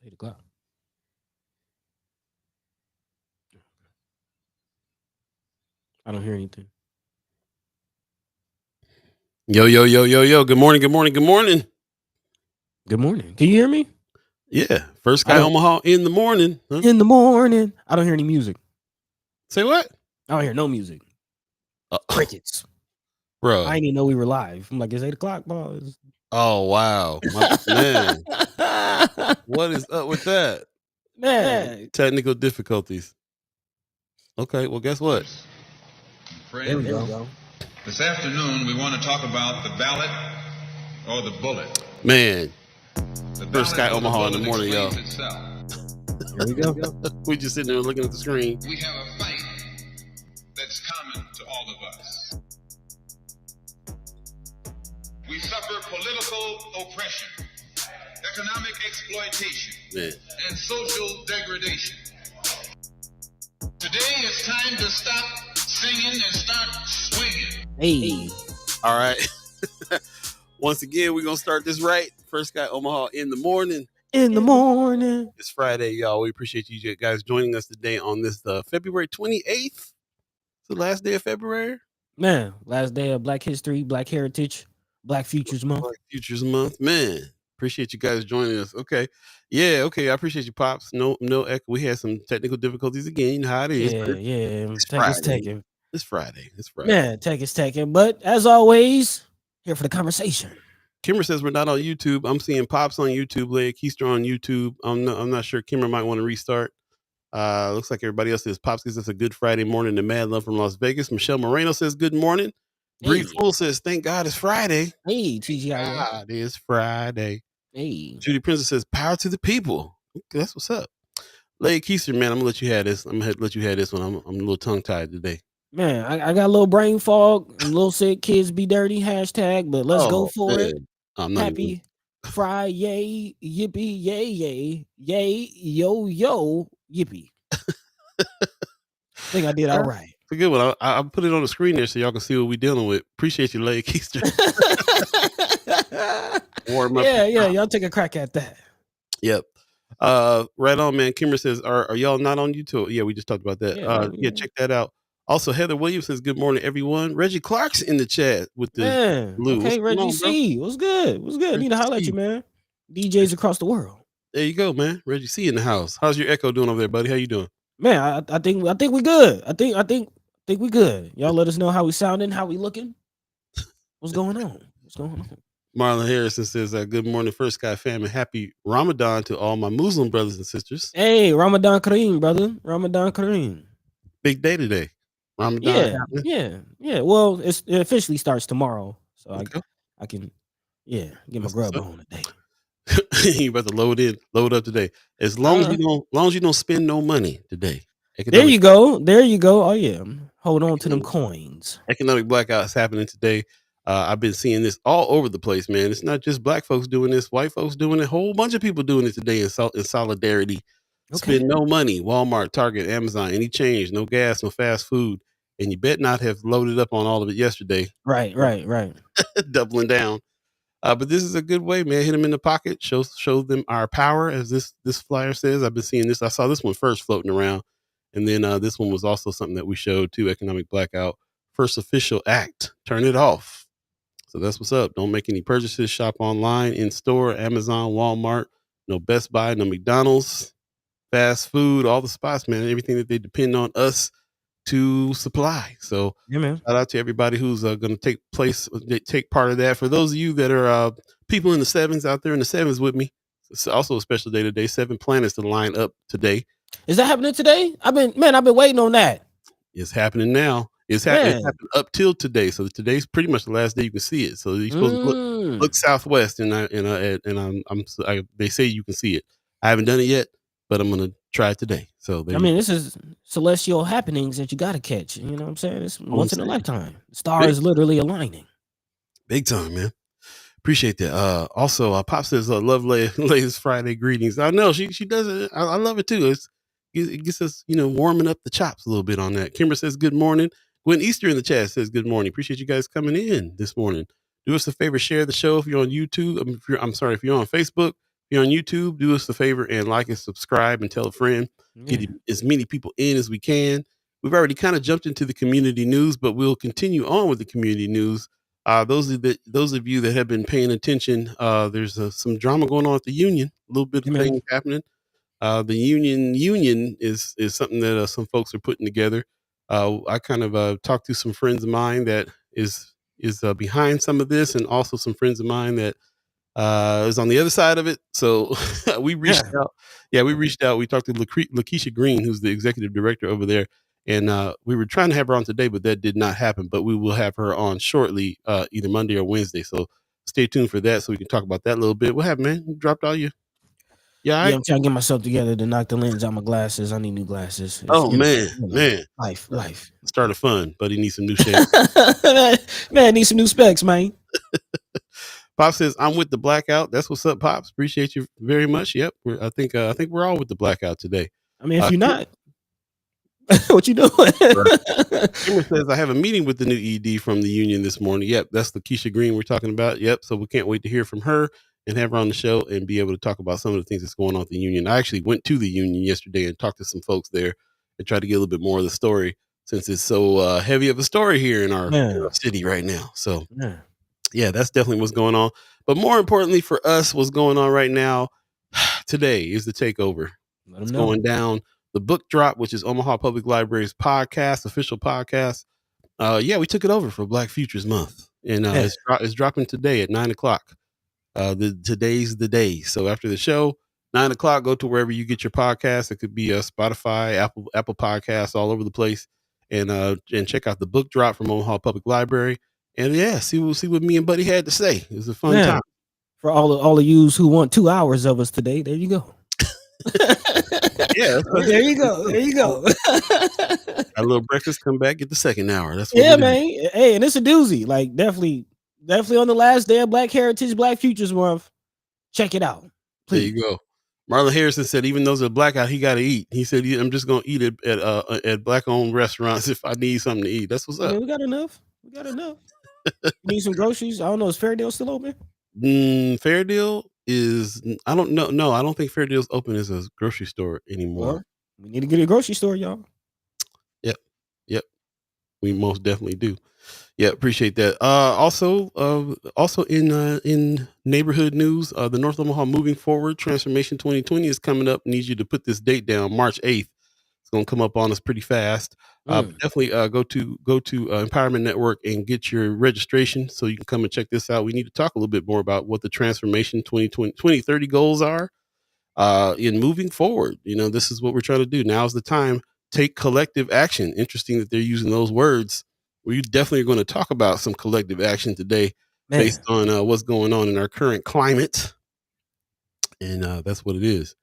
It's 8 o'clock. I don't hear anything. Yo, yo, yo, yo, yo. Good morning, good morning, good morning. Good morning. Can you hear me? Yeah. First I guy don't. Omaha in the morning. Huh? In the morning. I don't hear any music. Say what? I don't hear no music. Crickets. I Bro. didn't even know we were live. I'm like, it's 8 o'clock, boss. Oh, wow. Man. What is up with that? Man. Technical difficulties. Okay, well, guess what? There we go. This afternoon, we want to talk about the ballot or the bullet. Man. The First guy Omaha in the morning, y'all. Here we go. We just sitting there looking at the screen. We have a fight that's common to all of us. We suffer political oppression, economic exploitation, and social degradation. Today it's time to stop singing and start swinging. Hey. All right. Once again, we're going to start this right. First guy Omaha in the morning. In the morning. It's Friday, y'all. We appreciate you guys joining us today on this February 28th. It's the last day of February. Man, last day of Black History, Black Heritage, Black Futures Month. Black Futures Month. Man, appreciate you guys joining us. Okay. Yeah, okay. I appreciate you, Pops. No echo. We had some technical difficulties again. You know how it is. Yeah. It's taking. It's Friday. Man, tech is taking. But as always, here for the conversation. Kimmer says we're not on YouTube. I'm seeing Pops on YouTube, Leg Keister on YouTube. I'm not sure. Kimmer might want to restart. Looks like everybody else says Pops gives us a good Friday morning to Mad Love from Las Vegas. Michelle Moreno says good morning. Bree Fool says thank God it's Friday. Hey, TGI. God, it's Friday. Hey. Judy Princess says power to the people. Okay, that's what's up. Leg Keister, man, I'm gonna let you have this. I'm gonna let you have this one. I'm a little tongue tied today. Man, I got a little brain fog. I'm a little sick. Kids be dirty. #. But let's go for it. Happy Friday, yippee, yay, yo, yippee. I think I did all right. It's a good one. I put it on the screen there so y'all can see what we're dealing with. Appreciate you, Leg Keister. Yeah, y'all take a crack at that. Yep. Right on, man. Kimmer says, are y'all not on YouTube? Yeah, we just talked about that. Yeah, check that out. Also, Heather Williams says, good morning, everyone. Reggie Clark's in the chat with the blue. Okay, Reggie C. What's good? Need to holler at you, man. DJs across the world. There you go, man. Reggie C in the house. How's your echo doing over there, buddy? How you doing? Man, I think we good. I think we good. Y'all let us know how we sounding, how we looking. What's going on? Marlon Harrison says, good morning, First Guy family. Happy Ramadan to all my Muslim brothers and sisters. Hey, Ramadan Kareem, brother. Ramadan Kareem. Big day today. Ramadan. Yeah. Well, it officially starts tomorrow, so okay. I can, get my grub on today. You about to load up today. As long as you don't spend no money today. There you go. Oh yeah, hold on to them coins. Economic blackout's happening today. I've been seeing this all over the place, man. It's not just black folks doing this, white folks doing it. A whole bunch of people doing it today in solidarity. Okay. Spend no money. Walmart, Target, Amazon, any change, no gas, no fast food. And you bet not have loaded up on all of it yesterday. Right. Doubling down. But this is a good way, man. Hit them in the pocket. Show them our power, as this flyer says. I've been seeing this. I saw this one first floating around. And then this one was also something that we showed too, Economic Blackout. First official act. Turn it off. So that's what's up. Don't make any purchases. Shop online, in store, Amazon, Walmart. No Best Buy, no McDonald's, fast food, all the spots, man. Everything that they depend on us to supply. So shout out to everybody who's going to take part of that. For those of you that are people in the sevens out there in the sevens with me, it's also a special day today. 7 planets to line up today. Is that happening today? I've been waiting on that. It's happening now. It's happening up till today. So today's pretty much the last day you can see it. So you're supposed to look southwest, and they say you can see it. I haven't done it yet, but I'm gonna try it today. So this is celestial happenings that you got to catch. You know what I'm saying? It's once in a lifetime. Stars literally aligning. Big time, man. Appreciate that. Also, Pop says, love Lay's Friday greetings. I know she does it. I love it too. It gets us, warming up the chops a little bit on that. Kimber says, good morning. Gwen Easter in the chat says, good morning. Appreciate you guys coming in this morning. Do us a favor, share the show if you're on YouTube. If you're on Facebook, you're on YouTube, do us a favor and like and subscribe and tell a friend. Get as many people in as we can. We've already kind of jumped into the community news, but we'll continue on with the community news. Those of you that have been paying attention, there's some drama going on at the union. A little bit of things happening. The union is something that some folks are putting together. I kind of talked to some friends of mine that is behind some of this, and also some friends of mine that is on the other side of it. So we reached out. Yeah, we reached out. We talked to Lakeisha Green, who's the executive director over there. And we were trying to have her on today, but that did not happen. But we will have her on shortly, either Monday or Wednesday. So stay tuned for that so we can talk about that a little bit. What happened, man? You dropped all your... Yeah, I'm trying to get myself together to knock the lens out my glasses. I need new glasses. Man. Life. Started fun, but he needs some new shades. Man, need some new specs, man. Pop says, I'm with the blackout. That's what's up, Pops. Appreciate you very much. Yep. I think we're all with the blackout today. I mean, if you're not, what you doing? Kimmer says, I have a meeting with the new ED from the union this morning. Yep, that's Lakeisha Green we're talking about. Yep. So we can't wait to hear from her and have her on the show and be able to talk about some of the things that's going on at the union. I actually went to the union yesterday and talked to some folks there and tried to get a little bit more of the story, since it's so heavy of a story here in our city right now. So yeah, that's definitely what's going on. But more importantly for us, what's going on right now today is the takeover. It's going down. The book drop, which is Omaha Public Library's podcast, official podcast. We took it over for Black Futures Month, and it's dropping today at 9:00. Today's the day. So after the show, 9:00, go to wherever you get your podcast. It could be Spotify, Apple Podcasts, all over the place, and check out the book drop from Omaha Public Library. And see what me and Buddy had to say. It was a fun time for all of yous who want 2 hours of us today. There you go. There you go. A little breakfast, come back, get the second hour. That's what man. Hey, and it's a doozy. Like definitely on the last day of Black Heritage, Black Futures Month. Check it out. Please. There you go. Marlon Harrison said, even though there's a blackout, he got to eat. He said, I'm just going to eat it at Black-owned restaurants if I need something to eat. That's what's up. We got enough. Need some groceries. I don't know. Is Fairdale still open? Fairdale is, I don't know. No, I don't think Fairdale's open as a grocery store anymore. We need to get a grocery store, y'all. Yep. We most definitely do. Yeah, appreciate that. Also in neighborhood news, the North Omaha Moving Forward Transformation 2020 is coming up. Need you to put this date down, March 8th. It's going to come up on us pretty fast. Definitely go to Empowerment Network and get your registration so you can come and check this out. We need to talk a little bit more about what the Transformation 2030 goals are in moving forward. This is what we're trying to do. Now's the time. Take collective action. Interesting that they're using those words. We definitely are going to talk about some collective action today based on what's going on in our current climate. And that's what it is.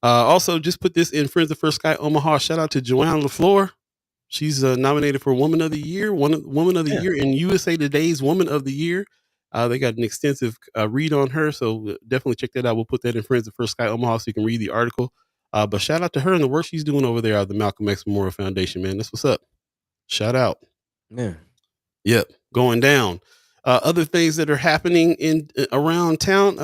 Also, just put this in Friends of First Sky Omaha. Shout out to Joanna LaFleur. She's nominated for Woman of the Year, Woman of the Year in USA Today's Woman of the Year. They got an extensive read on her, so definitely check that out. We'll put that in Friends of First Sky Omaha so you can read the article. But shout out to her and the work she's doing over there at the Malcolm X Memorial Foundation, man. That's what's up. Shout out. Yeah. Yep. Going down. Other things that are happening around town,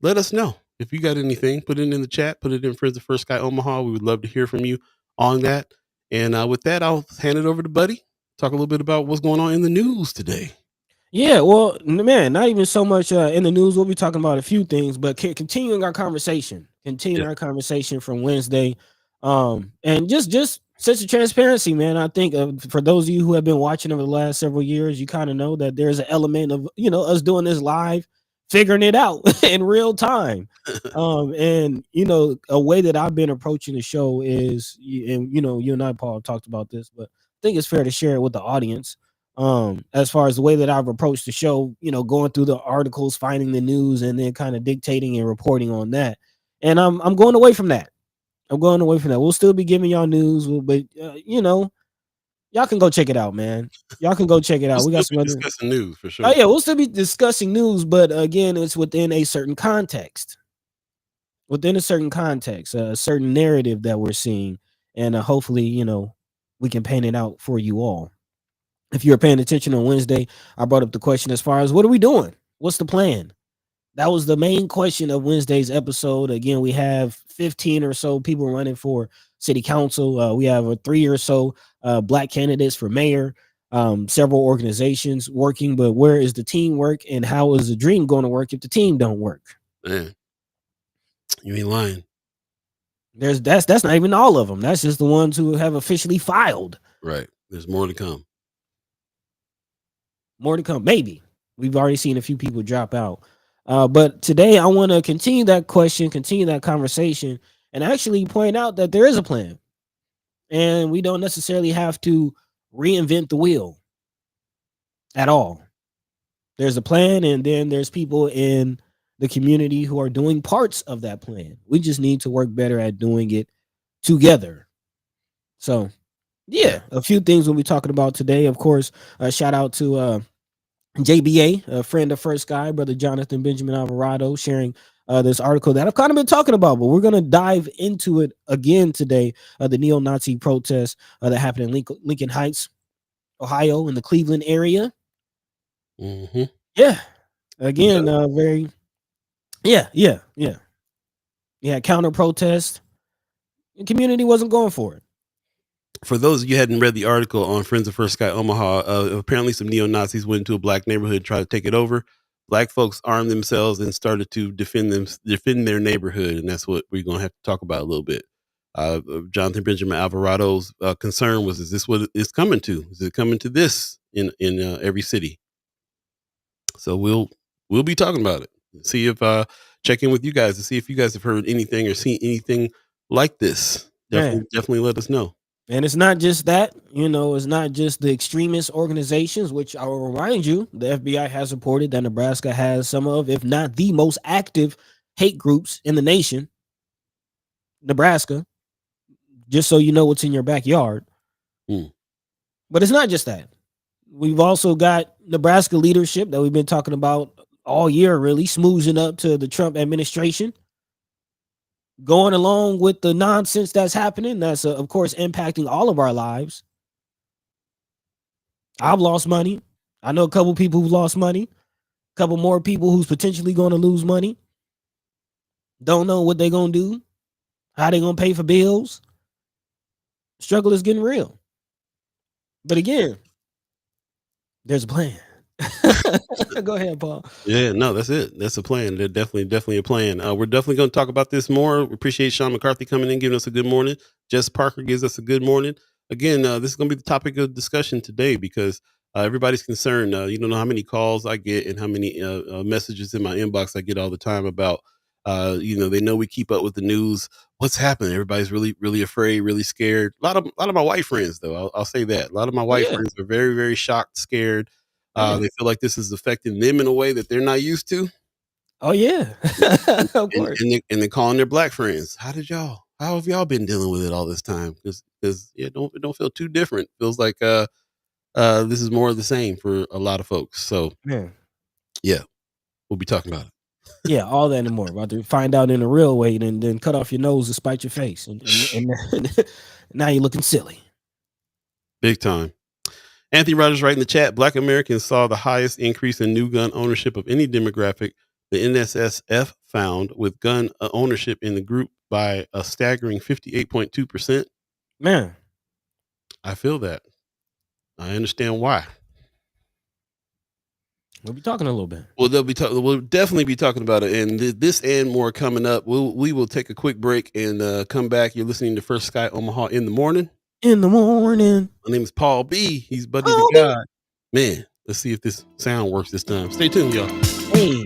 let us know. If you got anything, put it in the chat, put it in Friends of First Sky Omaha. We would love to hear from you on that. And with that, I'll hand it over to Buddy. Talk a little bit about what's going on in the news today. Yeah, well, man, not even so much in the news. We'll be talking about a few things, but continuing our conversation from Wednesday. And just sense of transparency, man. I think for those of you who have been watching over the last several years, you kind of know that there's an element of, us doing this live, figuring it out in real time. And, a way that I've been approaching the show is, and, you and I, Paul, talked about this, but I think it's fair to share it with the audience. As far as the way that I've approached the show, going through the articles, finding the news, and then kind of dictating and reporting on that. And I'm going away from that. We'll still be giving y'all news, but y'all can go check it out, man. Y'all can go check it out. We got some other discussing news for sure. Oh yeah, we'll still be discussing news, but again, it's within a certain context. A certain narrative that we're seeing, and hopefully, we can paint it out for you all. If you're paying attention on Wednesday, I brought up the question as far as what are we doing? What's the plan? that was the main question of Wednesday's episode. Again, we have 15 or so people running for city council. We have 3 or so black candidates for mayor. Several organizations working, but where is the teamwork, and how is the dream going to work if the team don't work? Man, you ain't lying. That's not even all of them. That's just the ones who have officially filed. Right. There's more to come. More to come. Maybe. We've already seen a few people drop out. But today I want to continue that question, continue that conversation, and actually point out that there is a plan. And we don't necessarily have to reinvent the wheel at all. There's a plan, and then there's people in the community who are doing parts of that plan. We just need to work better at doing it together. So, yeah, a few things we'll be talking about today. Of course, shout out to JBA, a friend of First Guy, brother Jonathan Benjamin Alvarado, sharing this article that I've kind of been talking about, but we're going to dive into it again today. The neo-Nazi protests that happened in Lincoln Heights, Ohio, in the Cleveland area. Mm-hmm. Yeah. Again, counter protest. The community wasn't going for it. For those of you who hadn't read the article on Friends of First Sky Omaha, apparently some neo-Nazis went into a black neighborhood and tried to take it over. Black folks armed themselves and started to defend their neighborhood, and that's what we're going to have to talk about a little bit. Jonathan Benjamin Alvarado's concern was, is this what it's coming to? Is it coming to this in every city? So we'll be talking about it. See if check in with you guys to see if you guys have heard anything or seen anything like this. Definitely let us know. And it's not just that, it's not just the extremist organizations, which I will remind you, the FBI has reported that Nebraska has some of, if not the most active hate groups in the nation. Nebraska, just so you know what's in your backyard. But it's not just that. We've also got Nebraska leadership that we've been talking about all year, really smoozing up to the Trump administration, going along with the nonsense that's happening. That's, of course, impacting all of our lives. I've lost money. I know a couple people who lost money. A couple more people who's potentially going to lose money. Don't know what they're going to do. How they going to pay for bills. Struggle is getting real. But again, there's a plan. Go ahead, Paul. Yeah, no, that's it. That's a plan. They're definitely a plan. We're definitely going to talk about this more. We appreciate Sean McCarthy coming in, giving us a good morning. Jess Parker gives us a good morning. Again, this is going to be the topic of discussion today because everybody's concerned. You don't know how many calls I get and how many messages in my inbox I get all the time about, they know we keep up with the news. What's happening? Everybody's really, really afraid, really scared. A lot of my white friends, though, I'll say that. A lot of my white friends are very, very shocked, scared. They feel like this is affecting them in a way that they're not used to. Oh yeah, of course. And they're calling their black friends. How have y'all been dealing with it all this time? Because it don't feel too different. Feels like this is more of the same for a lot of folks. So yeah, we'll be talking about it. Yeah, all that and more. About to find out in a real way, and then cut off your nose and spite your face, and now you're looking silly. Big time. Anthony Rogers right in the chat. Black Americans saw the highest increase in new gun ownership of any demographic. The NSSF found with gun ownership in the group by a staggering 58.2%. Man, I feel that. I understand why. We'll be talking a little bit. Well, we'll definitely be talking about it, and this and more coming up. We will take a quick break and come back. You're listening to First Sky Omaha in the morning. In the morning. My name is Paul B. He's Buddy the God. Man, let's see if this sound works this time. Stay tuned, y'all. Hey.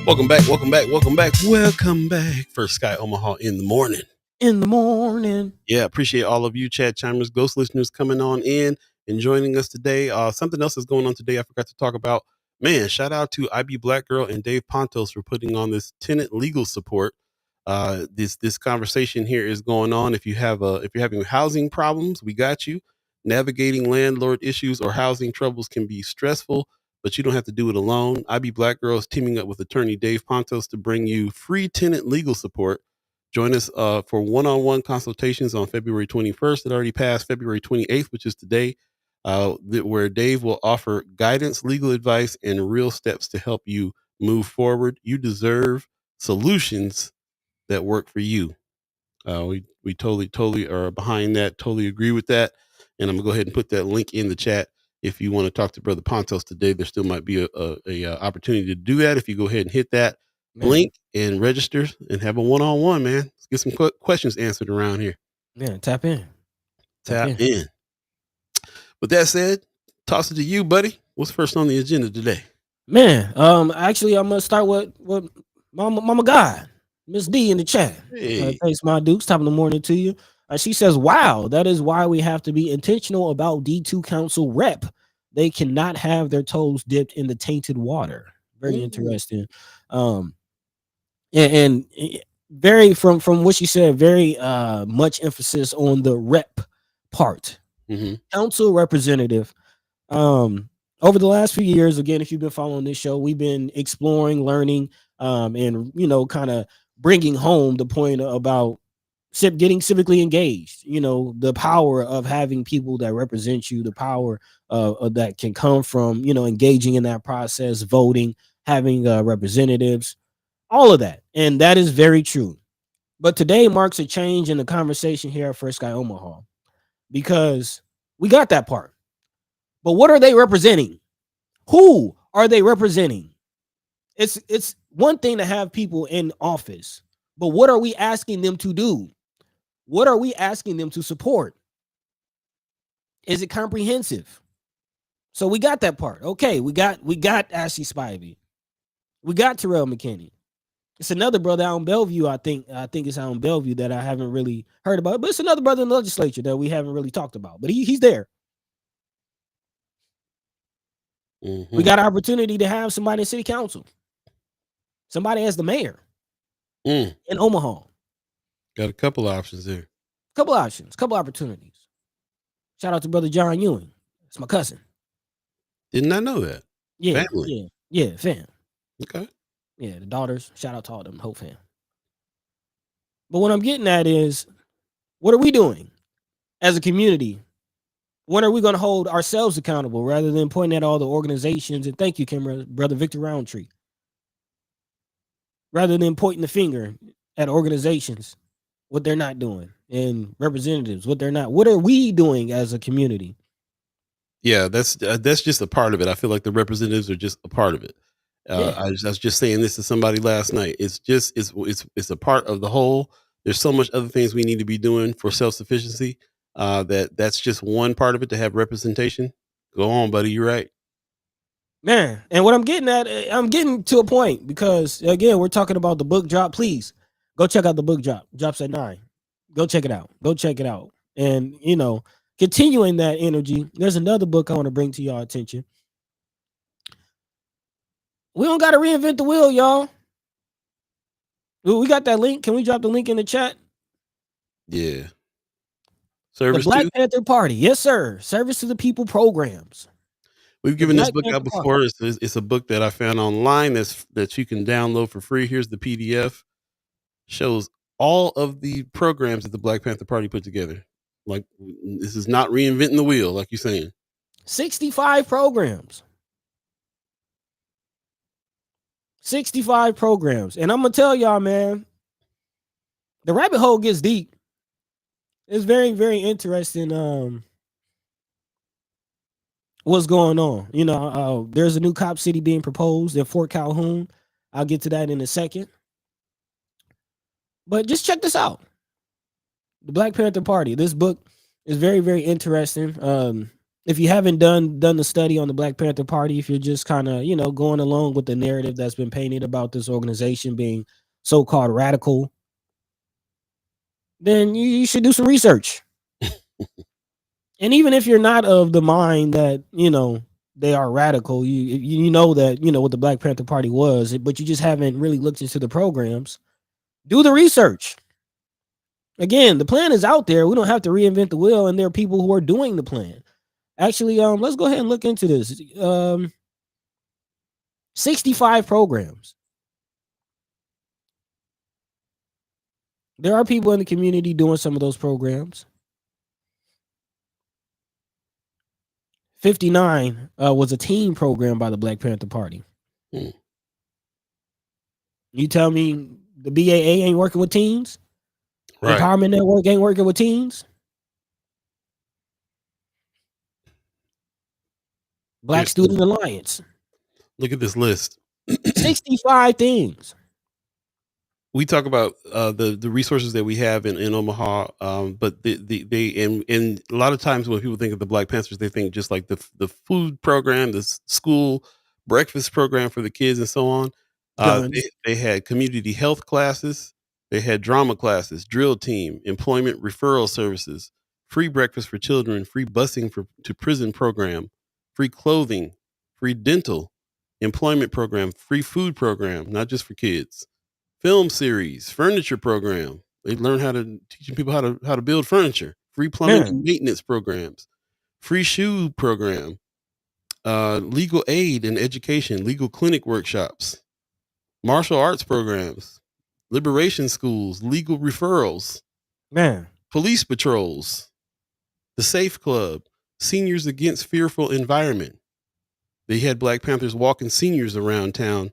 Welcome back. First Sky Omaha in the morning. Yeah, appreciate all of you chat chimers, ghost listeners coming on in and joining us today. Something else is going on today I forgot to talk about. Man, shout out to IB Black Girl and Dave Pontos for putting on this tenant legal support. This conversation here is going on. If you're having housing problems, we got you. Navigating landlord issues or housing troubles can be stressful, but you don't have to do it alone. IB Black Girl is teaming up with attorney Dave Pontos to bring you free tenant legal support. Join us for one-on-one consultations on February 21st. It already passed February 28th, which is today, where Dave will offer guidance, legal advice, and real steps to help you move forward. You deserve solutions that work for you. We totally are behind that. Totally agree with that. And I'm gonna go ahead and put that link in the chat. If you want to talk to Brother Pontos today, there still might be a opportunity to do that. If you go ahead and hit that link and register and have a one-on-one, man. Let's get some questions answered around here. Man, tap in. With that said, toss it to you, buddy. What's first on the agenda today? Man, actually, I'm gonna start with Mama God, Miss D in the chat. Hey. Thanks, my Dukes. Top of the morning to you. She says, "Wow, that is why we have to be intentional about D2 Council rep. They cannot have their toes dipped in the tainted water." Very interesting. And very from what she said, very much emphasis on the rep part. Council representative. Over the last few years, again, if you've been following this show, we've been exploring, learning, and kind of bringing home the point about getting civically engaged. The power of having people that represent you, the power that can come from engaging in that process, voting, having representatives, all of that. And that is very true. But today marks a change in the conversation here at First Sky Omaha, because we got that part. But what are they representing? Who are they representing? It's one thing to have people in office, but what are we asking them to do? What are we asking them to support? Is it comprehensive? So we got that part. Okay, we got Ashley Spivey. We got Terrell McKinney. It's another brother out in Bellevue. I think it's out in Bellevue that I haven't really heard about. But it's another brother in the legislature that we haven't really talked about. But he's there. We got an opportunity to have somebody in city council, somebody as the mayor in Omaha. Got a couple options there. Couple opportunities. Shout out to Brother John Ewing. It's my cousin. Did not know that. Yeah, family. Yeah, fam. Okay. Yeah, the daughters. Shout out to all them, whole fam. But what I'm getting at is, what are we doing as a community? When are we going to hold ourselves accountable rather than pointing at all the organizations? And thank you, Brother Victor Roundtree. Rather than pointing the finger at organizations, what they're not doing, and representatives, what they're not. What are we doing as a community? Yeah, that's just a part of it. I feel like the representatives are just a part of it. I was just saying this to somebody last night. It's a part of the whole. There's so much other things we need to be doing for self-sufficiency. That's just one part of it, to have representation. Go on, buddy. You're right. Man, and what I'm getting to a point, because again, we're talking about the book drop. Please go check out the book drop. Drops at 9. Go check it out. And continuing that energy, there's another book I want to bring to y'all attention. We don't got to reinvent the wheel, y'all. We got that link. Can we drop the link in the chat? Yeah. Service the Black Panther Party. Yes, sir. Service to the people programs. We've given this book out before. It's a book that I found online that you can download for free. Here's the PDF. Shows all of the programs that the Black Panther Party put together. Like, this is not reinventing the wheel, like you're saying. 65 programs. 65 programs. And I'm going to tell y'all, man, the rabbit hole gets deep. It's very, very interesting what's going on. There's a new cop city being proposed in Fort Calhoun. I'll get to that in a second. But just check this out. The Black Panther Party. This book is very, very interesting. if you haven't done the study on the Black Panther Party, if you're just kind of, going along with the narrative that's been painted about this organization being so-called radical, then you should do some research. And even if you're not of the mind that, they are radical, you know that, what the Black Panther Party was, but you just haven't really looked into the programs, do the research. Again, the plan is out there. We don't have to reinvent the wheel, and there are people who are doing the plan. Actually, let's go ahead and look into this. 65 programs. There are people in the community doing some of those programs. 59 was a teen program by the Black Panther Party. You tell me the BAA ain't working with teens? Right. Empowerment Network ain't working with teens? Black Student Alliance. Look at this list. 65 things. We talk about the resources that we have in Omaha, but and a lot of times when people think of the Black Panthers, they think just like the food program, the school breakfast program for the kids, and so on. They had community health classes, they had drama classes, drill team, employment referral services, free breakfast for children, free busing to prison program, free clothing, free dental, employment program, free food program, not just for kids. Film series, furniture program. They learn how to teaching people how to build furniture. Free plumbing and maintenance programs. Free shoe program. Legal aid and education. Legal clinic workshops. Martial arts programs. Liberation schools. Legal referrals. Police patrols. The Safe Club. Seniors Against Fearful Environment. They had Black Panthers walking seniors around town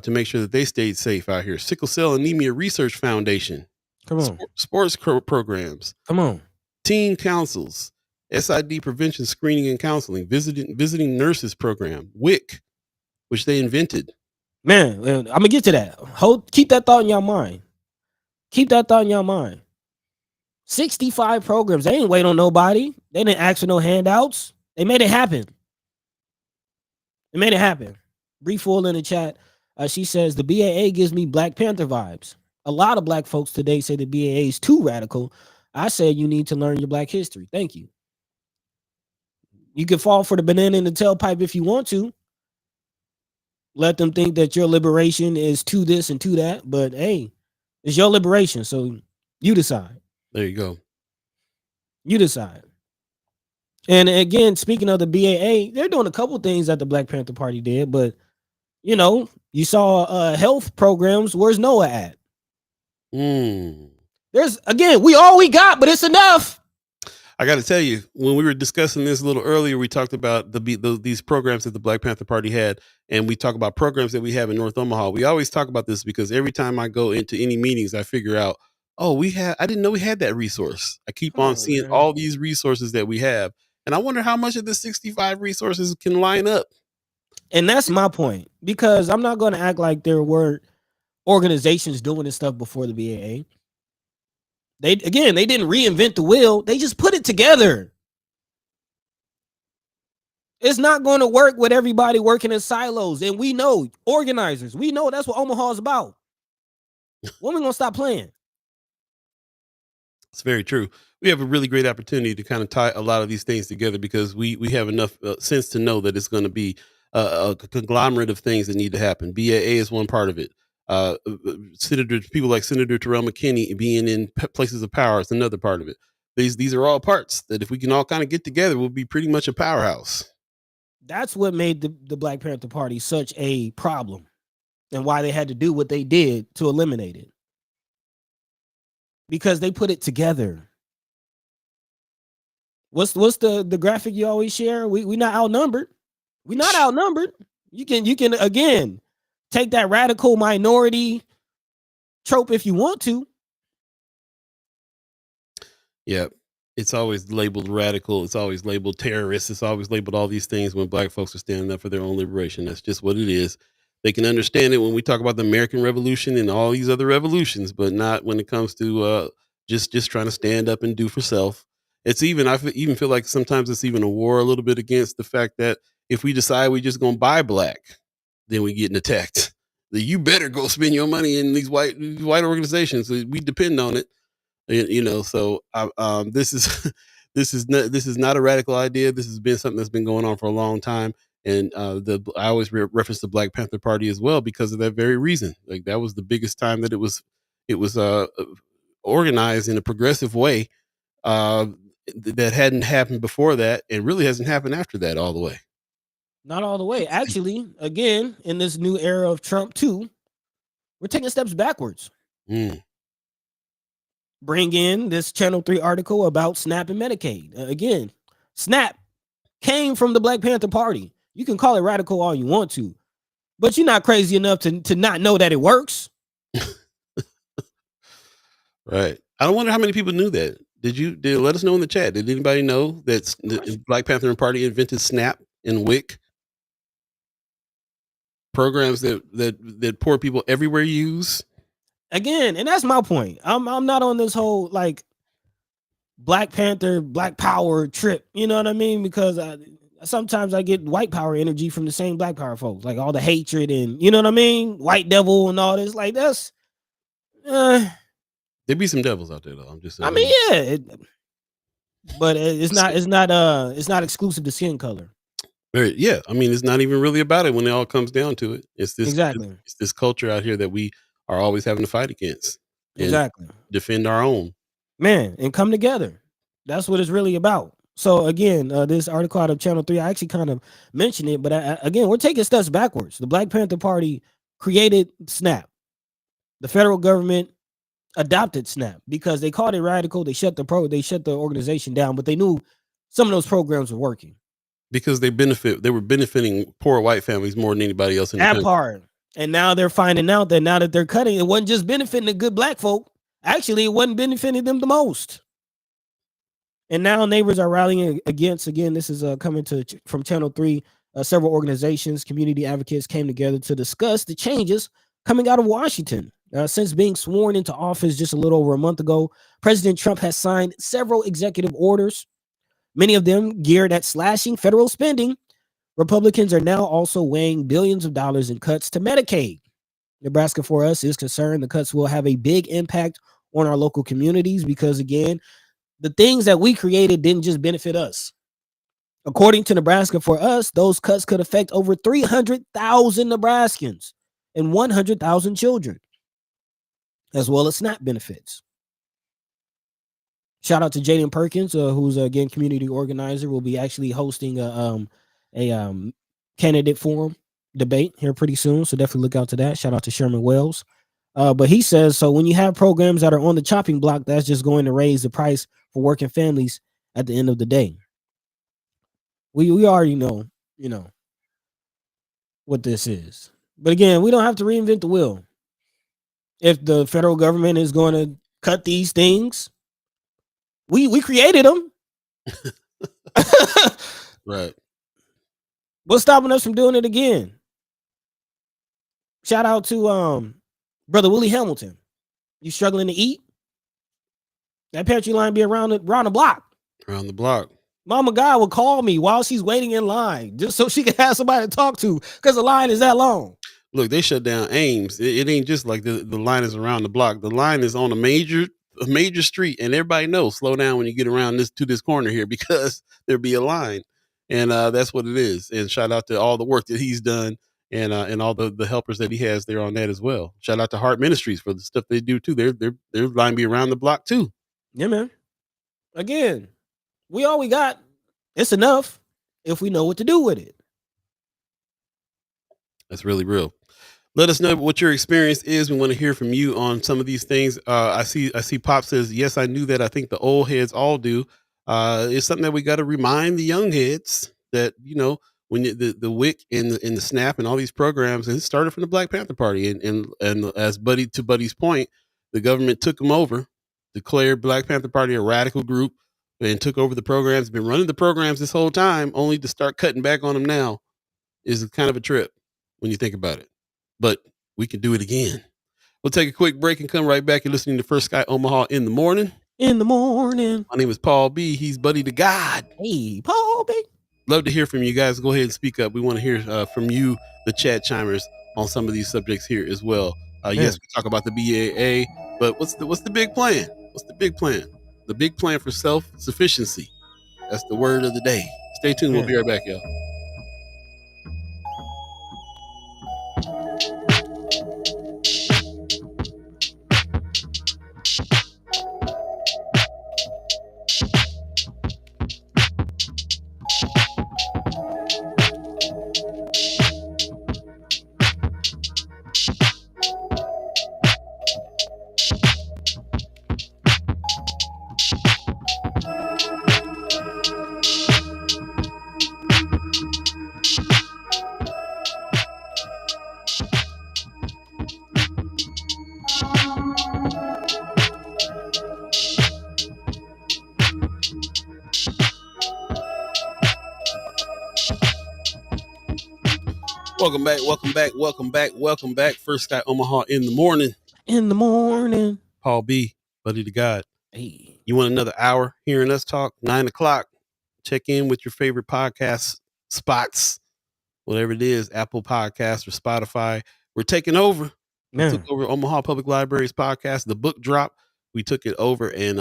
to make sure that they stayed safe out here. Sickle Cell Anemia Research Foundation. Come on. Sports programs. Come on. Teen councils. SID prevention, screening, and counseling. Visiting nurses program. WIC, which they invented. Man, I'm going to get to that. Keep that thought in your mind. Keep that thought in your mind. 65 programs. They ain't wait on nobody. They didn't ask for no handouts. They made it happen. They made it happen. Brief Fool in the chat. She says, the BAA gives me Black Panther vibes. A lot of Black folks today say the BAA is too radical. I said you need to learn your Black history. Thank you. You can fall for the banana in the tailpipe if you want to. Let them think that your liberation is to this and to that. But, hey, it's your liberation, so you decide. There you go. You decide. And, again, speaking of the BAA, they're doing a couple things that the Black Panther Party did, but you saw health programs. Where's Noah at? There's, again, we all we got, but it's enough. I got to tell you, when we were discussing this a little earlier, we talked about these programs that the Black Panther Party had, and we talk about programs that we have in North Omaha. We always talk about this because every time I go into any meetings, I figure out, I didn't know we had that resource. I keep on seeing all these resources that we have, and I wonder how much of the 65 resources can line up. And that's my point, because I'm not going to act like there weren't organizations doing this stuff before the BAA. They didn't reinvent the wheel. They just put it together. It's not going to work with everybody working in silos. And we know, organizers, we know that's what Omaha is about. When are we going to stop playing? It's very true. We have a really great opportunity to kind of tie a lot of these things together because we have enough sense to know that it's going to be a conglomerate of things that need to happen. BAA is one part of it. People like Senator Terrell McKinney being in places of power is another part of it. These are all parts that if we can all kind of get together, we'll be pretty much a powerhouse. That's what made the Black Panther Party such a problem and why they had to do what they did to eliminate it. Because they put it together. What's the graphic you always share? We not outnumbered. We're not outnumbered. You can again take that radical minority trope if you want to. Yeah, it's always labeled radical. It's always labeled terrorist. It's always labeled all these things when Black folks are standing up for their own liberation. That's just what it is. They can understand it when we talk about the American Revolution and all these other revolutions, but not when it comes to just trying to stand up and do for self. It's even, even feel like sometimes it's even a war a little bit against the fact that if we decide we just gonna buy black, then we getting attacked. That you better go spend your money in these white organizations. We depend on it, So this is this is not a radical idea. This has been something that's been going on for a long time. And I always reference the Black Panther Party as well because of that very reason. Like that was the biggest time that it was organized in a progressive way that hadn't happened before that, and really hasn't happened after that all the way. Not all the way. Actually, again, in this new era of Trump too, we're taking steps backwards. Bring in this Channel 3 article about SNAP and Medicaid. Again, SNAP came from the Black Panther Party. You can call it radical all you want to, but you're not crazy enough to not know that it works. Right. I don't wonder how many people knew that. Did let us know in the chat? Did anybody know that the Black Panther Party invented SNAP and WIC? Programs that poor people everywhere use. Again, and that's my point. I'm not on this whole like Black Panther, Black Power trip. You know what I mean? Because sometimes I get white power energy from the same Black Power folks, like all the hatred and you know what I mean, white devil and all this. Like that's. There be some devils out there though. I'm just saying. I mean, yeah, but it's not exclusive to skin color. Yeah, I mean, it's not even really about it when it all comes down to it. It's this It's this culture out here that we are always having to fight against. Exactly. Defend our own. Man, and come together. That's what it's really about. So again, this article out of Channel 3, I actually kind of mentioned it, but again, we're taking steps backwards. The Black Panther Party created SNAP. The federal government adopted SNAP because they called it radical. They shut the organization down, but they knew some of those programs were working. Because they were benefiting poor white families more than anybody else in the country. Part. And now they're finding out that now that they're cutting, it wasn't just benefiting the good black folk. Actually, it wasn't benefiting them the most. And now neighbors are rallying against, again, this is coming from Channel 3. Several organizations, community advocates came together to discuss the changes coming out of Washington. Since being sworn into office just a little over a month ago, President Trump has signed several executive orders, many of them geared at slashing federal spending. Republicans are now also weighing billions of dollars in cuts to Medicaid. Nebraska for Us is concerned the cuts will have a big impact on our local communities because, again, the things that we created didn't just benefit us. According to Nebraska for Us, those cuts could affect over 300,000 Nebraskans and 100,000 children, as well as SNAP benefits. Shout out to Jaden Perkins, who's again community organizer. Will be actually hosting a candidate forum debate here pretty soon, so definitely look out to that. Shout out to Sherman Wells. But he says, so when you have programs that are on the chopping block, that's just going to raise the price for working families at the end of the day. We already know, what this is. But again, we don't have to reinvent the wheel. If the federal government is going to cut these things, we created them. Right. What's stopping us from doing it again? Shout out to Brother Willie Hamilton. You struggling to eat? That pantry line be around the block. Around the block. Mama God will call me while she's waiting in line just so she can have somebody to talk to because the line is that long. Look, they shut down Ames. It ain't just like the line is around the block. The line is on a major street, and everybody knows slow down when you get around this corner here because there'll be a line, and that's what it is. And shout out to all the work that he's done, and all the helpers that he has there on that as well. Shout out to Heart Ministries for the stuff they do too. Their line be around the block too. Yeah, man. Again, we all we got. It's enough if we know what to do with it. That's really real. Let us know what your experience is. We want to hear from you on some of these things. I see Pop says, yes, I knew that. I think the old heads all do. It's something that we got to remind the young heads that, when the WIC and the SNAP and all these programs, and it started from the Black Panther Party. And as Buddy's point, the government took them over, declared Black Panther Party a radical group, and took over the programs, been running the programs this whole time, only to start cutting back on them now is kind of a trip when you think about it. But we can do it again. We'll take a quick break and come right back. You're listening to First Sky Omaha in the morning. in the morning. My name is Paul B. He's Buddy the God. Hey, Paul B. Love to hear from you guys. Go ahead and speak up. We want to hear from you, the chat chimers, on some of these subjects here as well. Yes, we talk about the BAA, but what's the big plan? What's the big plan? The big plan for self-sufficiency. That's the word of the day. Stay tuned. We'll be right back, y'all. Welcome back. First Sky Omaha in the morning. Paul B, Buddy the God. Hey. You want another hour hearing us talk? 9 o'clock. Check in with your favorite podcast spots, whatever it is, Apple Podcasts or Spotify. We're taking over. We took over Omaha Public Library's podcast, The Book Drop. We took it over, and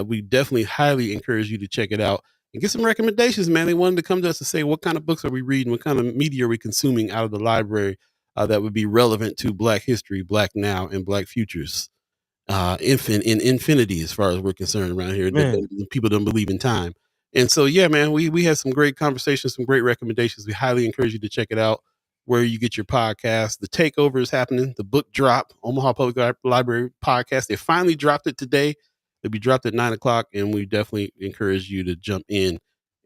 we definitely highly encourage you to check it out and get some recommendations, man. They wanted to come to us and say, what kind of books are we reading? What kind of media are we consuming out of the library that would be relevant to Black history, Black now, and Black futures? Infinity, as far as we're concerned around here. People don't believe in time. And so, yeah, man, we had some great conversations, some great recommendations. We highly encourage you to check it out where you get your podcast. The takeover is happening. The Book Drop, Omaha Public Library podcast. They finally dropped it today. It'll be dropped at 9 o'clock, and we definitely encourage you to jump in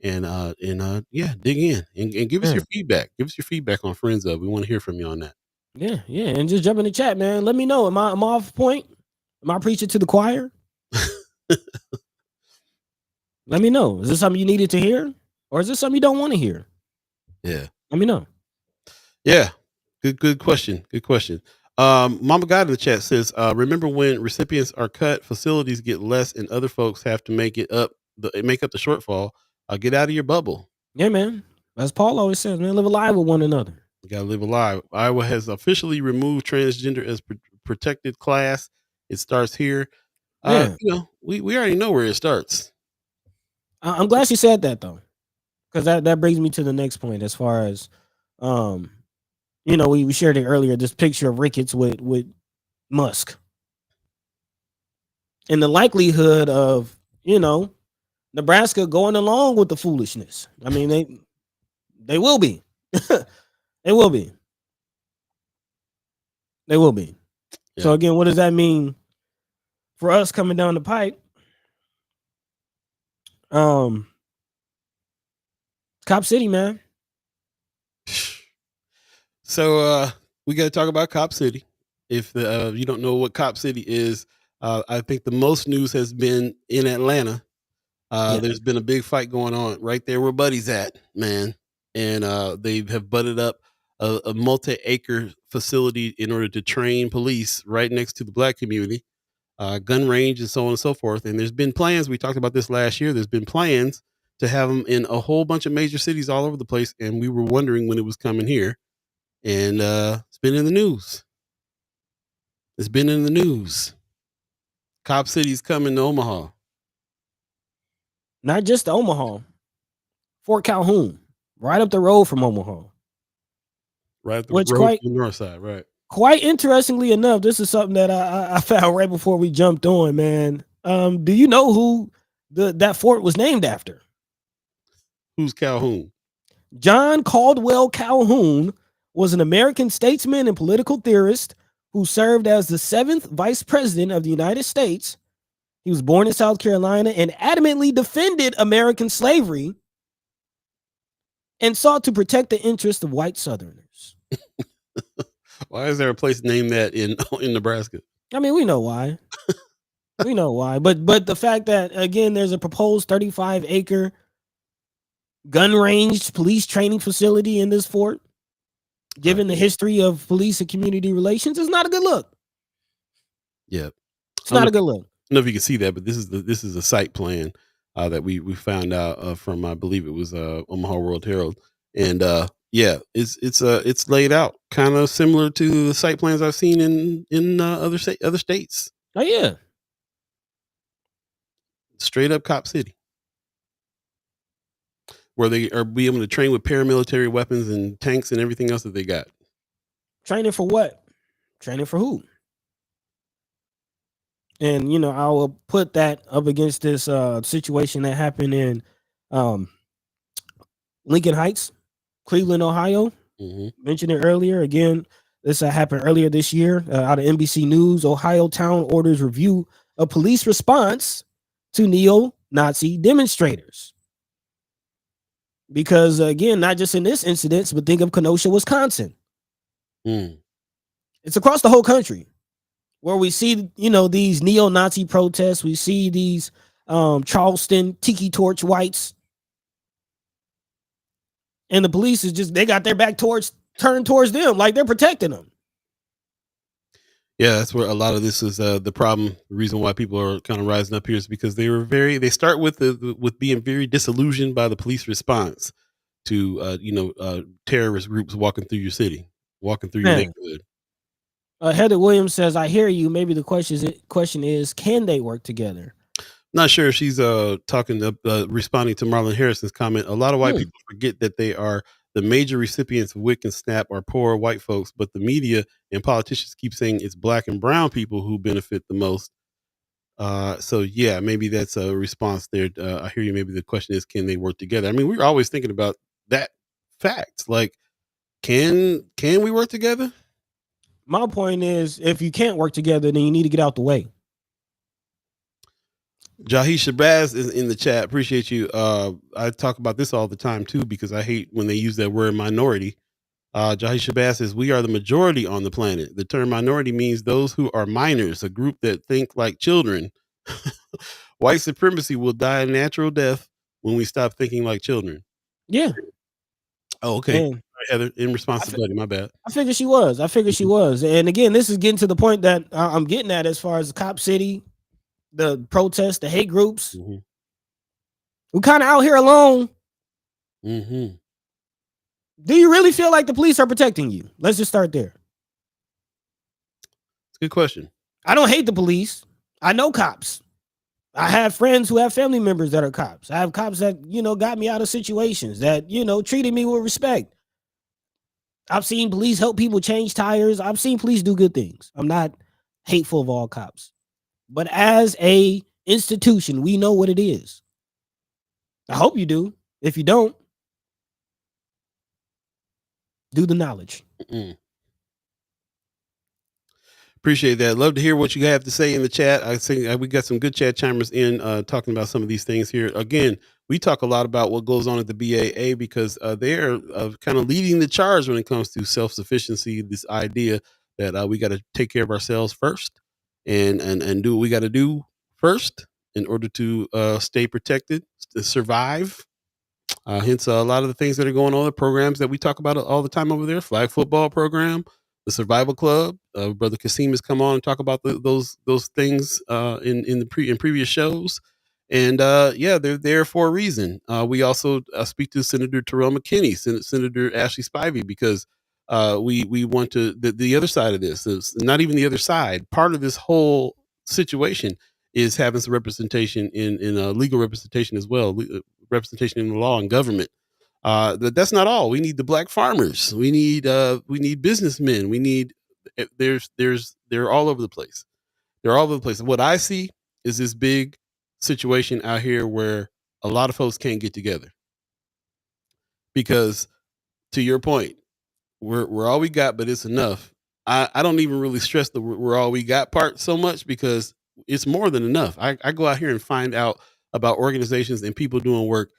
and dig in and give us your feedback. Give us your feedback on Friends Of. We want to hear from you on that. Yeah, and just jump in the chat, man. Let me know. Am I off point? Am I preaching to the choir? Let me know. Is this something you needed to hear, or is this something you don't want to hear? Yeah, let me know. Yeah, good question. Good question. Mama God in the chat says, remember when recipients are cut, facilities get less, and other folks have to make up the shortfall. Get out of your bubble. Yeah, man. As Paul always says, man, live alive with one another. You gotta live alive. Iowa has officially removed transgender as protected class. It starts here. We already know where it starts. I'm glad she said that, though, because that brings me to the next point. As far as, we shared it earlier. This picture of Ricketts with Musk, and the likelihood of Nebraska going along with the foolishness. I mean, they will be. They will be. They will be. Yeah. So again, what does that mean for us coming down the pipe? Cop City, man. So we got to talk about Cop City. If you don't know what Cop City is, I think the most news has been in Atlanta. There's been a big fight going on right there where Buddy's at, man. And they have butted up a multi-acre facility in order to train police right next to the Black community, gun range and so on and so forth. And there's been plans. We talked about this last year. There's been plans to have them in a whole bunch of major cities all over the place. And we were wondering when it was coming here. And it's been in the news. It's been in the news. Cop City's coming to Omaha. Not just Omaha. Fort Calhoun, right up the road from Omaha. Right up the road from the north side, right. Quite interestingly enough, this is something that I found right before we jumped on, man. Do you know who that fort was named after? Who's Calhoun? John Caldwell Calhoun was an American statesman and political theorist who served as the 7th Vice President of the United States. He was born in South Carolina and adamantly defended American slavery and sought to protect the interests of white Southerners. Why is there a place named that in Nebraska? I mean, we know why. We know why. But the fact that, again, there's a proposed 35-acre gun range police training facility in this fort, given the history of police and community relations, is not a good look. Yeah. It's not a good look. know if you can see that, but this is a site plan that we found out from, I believe it was Omaha World Herald, and yeah, it's laid out kind of similar to the site plans I've seen in other states. Oh yeah, straight up cop city, where they are be able to train with paramilitary weapons and tanks and everything else that they got. Training for what? Training for who? And I will put that up against this situation that happened in Lincoln Heights, Cleveland, Ohio. Mentioned it earlier. Again, this happened earlier this year out of NBC News. Ohio town orders review of police response to neo-Nazi demonstrators. Because again, not just in this incident, but think of Kenosha, Wisconsin. It's across the whole country where we see, these neo-Nazi protests. We see these Charleston tiki torch whites. And the police is they got their back turned towards them, like they're protecting them. Yeah, that's where a lot of this is the problem. The reason why people are kind of rising up here is because they start with being very disillusioned by the police response to terrorist groups walking through your city, walking through your neighborhood. Heather Williams says, "I hear you. Maybe the question is, can they work together?" Not sure if she's responding to Marlon Harrison's comment. A lot of white people forget that they are the major recipients of WIC and SNAP are poor white folks, but the media and politicians keep saying it's black and brown people who benefit the most. So yeah, maybe that's a response there. I hear you. Maybe the question is, can they work together? I mean, we're always thinking about that fact. Like, can we work together? My point is, if you can't work together, then you need to get out the way. Jahi Shabazz is in the chat. Appreciate you. I talk about this all the time too, because I hate when they use that word minority. Jahi Shabazz says, we are the majority on the planet. The term minority means those who are minors, a group that think like children. White supremacy will die a natural death when we stop thinking like children. Yeah. Oh, okay. Right, Heather, in response to Buddy, my bad. I figured she was. And again, this is getting to the point that I'm getting at as far as Cop City, the protests, the hate groups. We're kind of out here alone. Do you really feel like the police are protecting you? Let's just start there. It's a good question. I don't hate the police. I know cops. I have friends who have family members that are cops. I have cops that, got me out of situations, that, treated me with respect. I've seen police help people change tires. I've seen police do good things. I'm not hateful of all cops. But as a institution, we know what it is. I hope you do. If you don't, do the knowledge. Appreciate that. Love to hear what you have to say in the chat. I think we got some good chat chimers in talking about some of these things here. Again, we talk a lot about what goes on at the BAA because they're kind of leading the charge when it comes to self-sufficiency, this idea that we got to take care of ourselves first and do what we got to do first in order to stay protected, to survive. Hence a lot of the things that are going on, the programs that we talk about all the time over there, flag football program, the Survival Club. Brother Kasim has come on and talk about those things in previous shows. And yeah, they're there for a reason. We also speak to Senator Terrell McKinney, Senator Ashley Spivey, because we want to the other side of this is not even the other side. Part of this whole situation is having some representation in legal representation as well, representation in the law and government. That's not all. We need the black farmers. We need businessmen. We need they're all over the place. They're all over the place. What I see is this big situation out here where a lot of folks can't get together. Because to your point, we're all we got, but it's enough. I don't even really stress the we're all we got part so much because it's more than enough. I go out here and find out about organizations and people doing work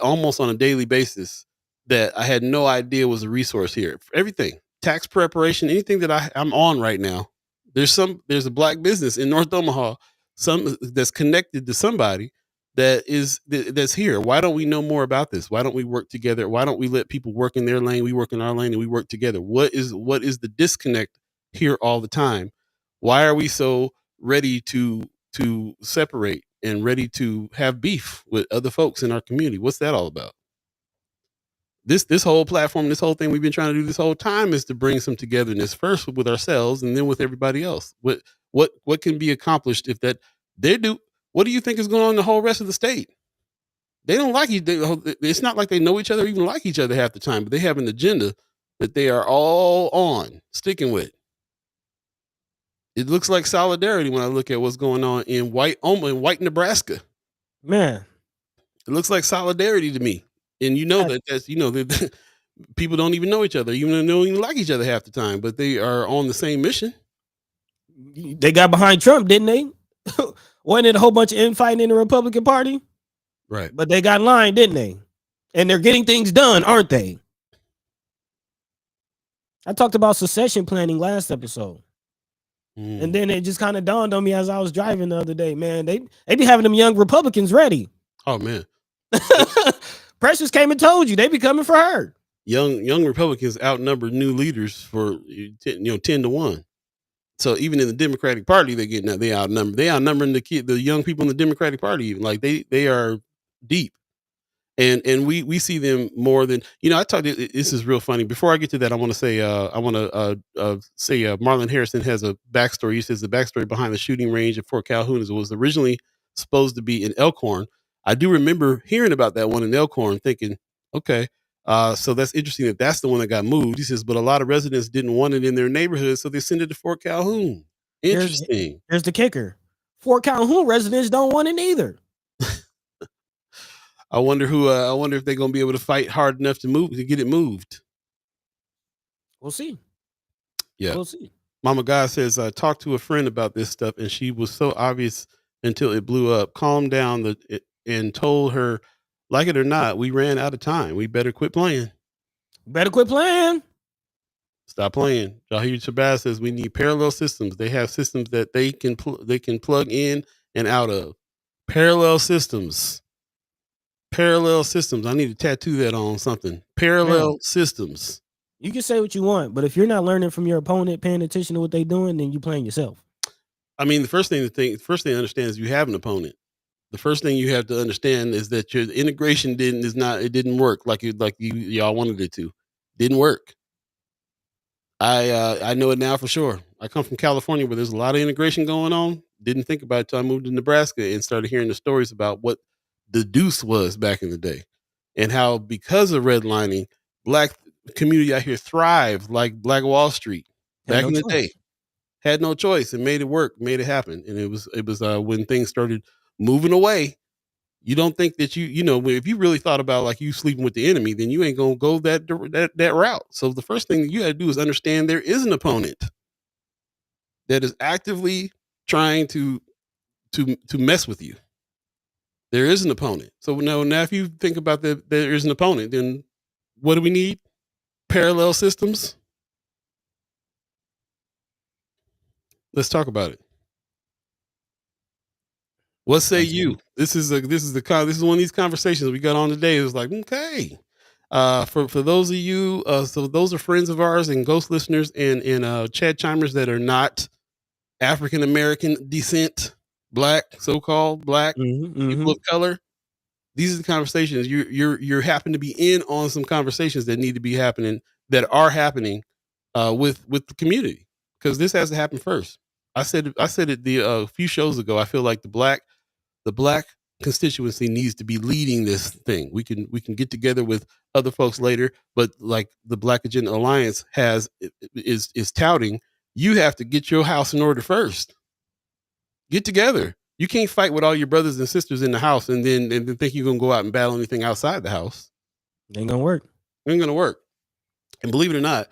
almost on a daily basis that I had no idea was a resource here. Everything, tax preparation, anything that I'm on right now. There's a black business in North Omaha, some that's connected to somebody that's here. Why don't we know more about this? Why don't we work together? Why don't we let people work in their lane? We work in our lane and we work together. What is the disconnect here all the time? Why are we so ready to to separate and ready to have beef with other folks in our community. What's that all about? This whole platform, this whole thing we've been trying to do this whole time is to bring some togetherness first with ourselves and then with everybody else. What can be accomplished if that they do? What do you think is going on in the whole rest of the state? They don't like each other. It's not like they know each other, even like each other half the time, but they have an agenda that they are all on sticking with. It looks like solidarity when I look at what's going on in white Nebraska. Man, it looks like solidarity to me. And that people don't even know each other, even though they don't even like each other half the time, but they are on the same mission. They got behind Trump, didn't they? Wasn't it a whole bunch of infighting in the Republican Party? Right. But they got in line, didn't they? And they're getting things done, aren't they? I talked about succession planning last episode. And then it just kind of dawned on me as I was driving the other day, man, they be having them young Republicans ready. Oh, man. Precious came and told you they be coming for her. Young Republicans outnumber new leaders for 10-1. So even in the Democratic Party, they outnumber. They outnumbering the young people in the Democratic Party. Even like they are deep, and we see them more than I talked. This is real funny. Before I get to that, I want to say Marlon Harrison has a backstory. He says the backstory behind the shooting range at Fort Calhoun was originally supposed to be in Elkhorn. I do remember hearing about that one in Elkhorn, thinking, okay. So that's interesting that's the one that got moved. He says, but a lot of residents didn't want it in their neighborhood, so they sent it to Fort Calhoun. Interesting. Here's the kicker. Fort Calhoun residents don't want it either. I wonder if they're going to be able to fight hard enough to get it moved. We'll see. Yeah. We'll see. Mama God says, I talked to a friend about this stuff and she was so obvious until it blew up. Calmed down and told her, like it or not, we ran out of time. We better quit playing. Stop playing. Jahir Shabazz says we need parallel systems. They have systems that they can plug in and out of. Parallel systems. I need to tattoo that on something. Parallel systems. You can say what you want, but if you're not learning from your opponent, paying attention to what they're doing, then you're playing yourself. I mean, the first thing to understand is you have an opponent. The first thing you have to understand is that your integration didn't work like y'all wanted it to. Didn't work. I know it now for sure. I come from California where there's a lot of integration going on. Didn't think about it till I moved to Nebraska and started hearing the stories about what the deuce was back in the day and how because of redlining, black community out here thrived like Black Wall Street back in the day. Had no choice and made it work, made it happen. And it was when things started moving away. You don't think that if you really thought about like you sleeping with the enemy, then you ain't gonna go that route. So the first thing that you got to do is understand there is an opponent that is actively trying to mess with you. There is an opponent. So now if you think about that there is an opponent, then what do we need? Parallel systems. Let's talk about it. What say you? This is one of these conversations we got on today. It was like, okay. For those of you, so those are friends of ours and ghost listeners and Chad chimers that are not African American descent, black, so-called black people of color. These are the conversations you're happen to be in on some conversations that need to be happening that are happening with the community because this has to happen first. I said it a few shows ago. I feel like the black constituency needs to be leading this thing. We can get together with other folks later, but like the Black Agenda Alliance is touting, you have to get your house in order first. Get together. You can't fight with all your brothers and sisters in the house and then think you're gonna go out and battle anything outside the house. Ain't gonna work. And believe it or not,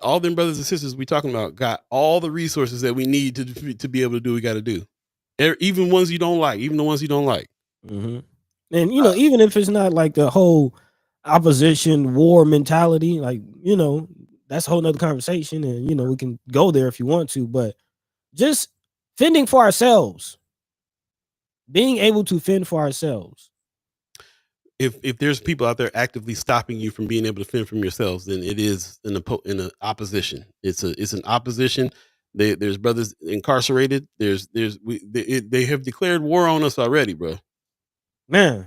all them brothers and sisters we talking about got all the resources that we need to be able to do what we got to do. Even the ones you don't like. Mm-hmm. And even if it's not like the whole opposition war mentality, like that's a whole nother conversation, and we can go there if you want to, but just fending for ourselves, being able to fend for ourselves. If there's people out there actively stopping you from being able to fend from yourselves, then it is an opposition. It's an opposition There's brothers incarcerated. They have declared war on us already, bro. Man,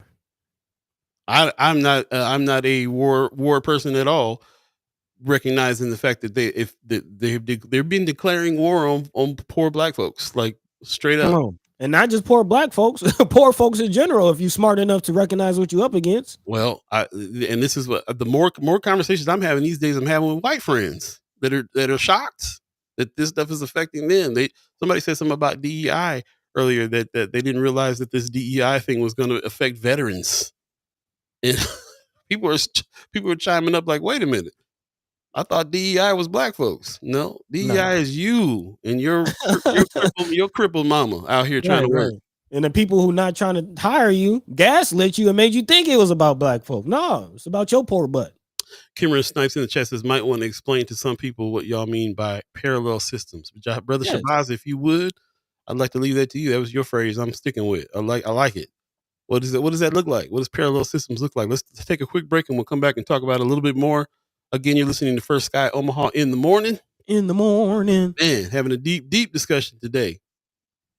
I'm not a war person at all. Recognizing the fact that they've been declaring war on poor black folks, like straight up. Come on. And not just poor black folks, poor folks in general. If you're smart enough to recognize what you're up against. Well, and this is what the more conversations I'm having these days. I'm having with white friends that are shocked that this stuff is affecting them. Somebody said something about DEI earlier that they didn't realize that this DEI thing was going to affect veterans, and people are chiming up like, wait a minute. I thought DEI was black folks. No, DEI is you and your crippled mama out here trying to work. And the people who not trying to hire you gaslit you and made you think it was about black folk. No, it's about your poor butt. Cameron Snipes in the chat says, might want to explain to some people what y'all mean by parallel systems. Brother Shabazz, if you would, I'd like to leave that to you. That was your phrase I'm sticking with. I like it. What is it? What does that look like? What does parallel systems look like? Let's take a quick break and we'll come back and talk about it a little bit more. Again, you're listening to First Sky Omaha in the morning. In the morning. Man, having a deep discussion today.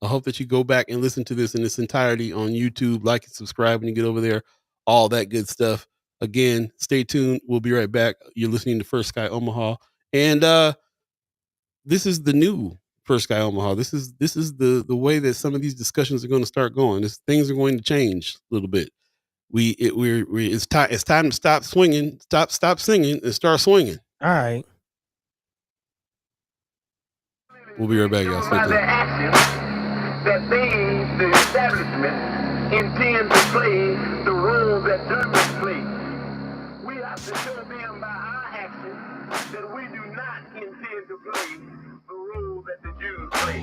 I hope that you go back and listen to this in its entirety on YouTube. Like and subscribe when you get over there. All that good stuff. Again, stay tuned. We'll be right back. You're listening to First Sky Omaha. And this is the new First Sky Omaha. This is the way that some of these discussions are going to start going. Things are going to change a little bit. It's time to stop swinging, stop singing, and start swinging. All right. We'll be right back, y'all. By their actions, that they, the establishment, intend to play the role that Germans play. We have to show them by our actions that we do not intend to play the role that the Jews play.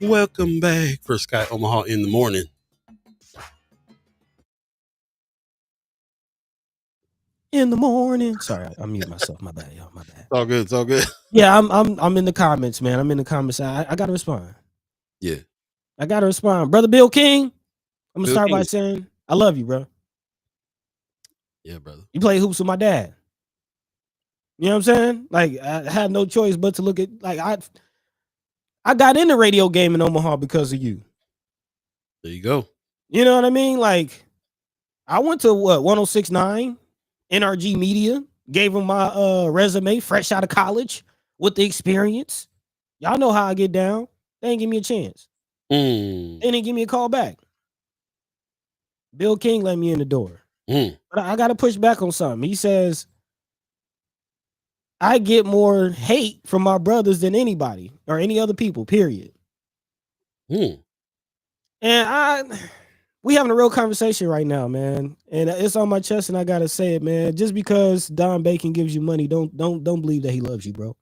Welcome back. First Sky Omaha in the morning. In the morning. Sorry, I muted myself. My bad, y'all. My bad. It's all good. Yeah, I'm in the comments, man. I'm in the comments. I gotta respond. Yeah. I gotta respond. Brother Bill King, I'm gonna start by saying I love you, bro. Yeah, brother. You play hoops with my dad. You know what I'm saying? Like, I had no choice but to look at, like, I got in the radio game in Omaha because of you. There you go. You know what I mean? Like, I went to 106.9 NRG Media, gave them my resume fresh out of college with the experience. Y'all know how I get down. They ain't give me a chance. They didn't give me a call back. Bill King let me in the door. But I got to push back on something. He says, I get more hate from my brothers than anybody or any other people, period. And we having a real conversation right now, man. And it's on my chest, and I gotta say it, man. Just because Don Bacon gives you money, don't believe that he loves you, bro.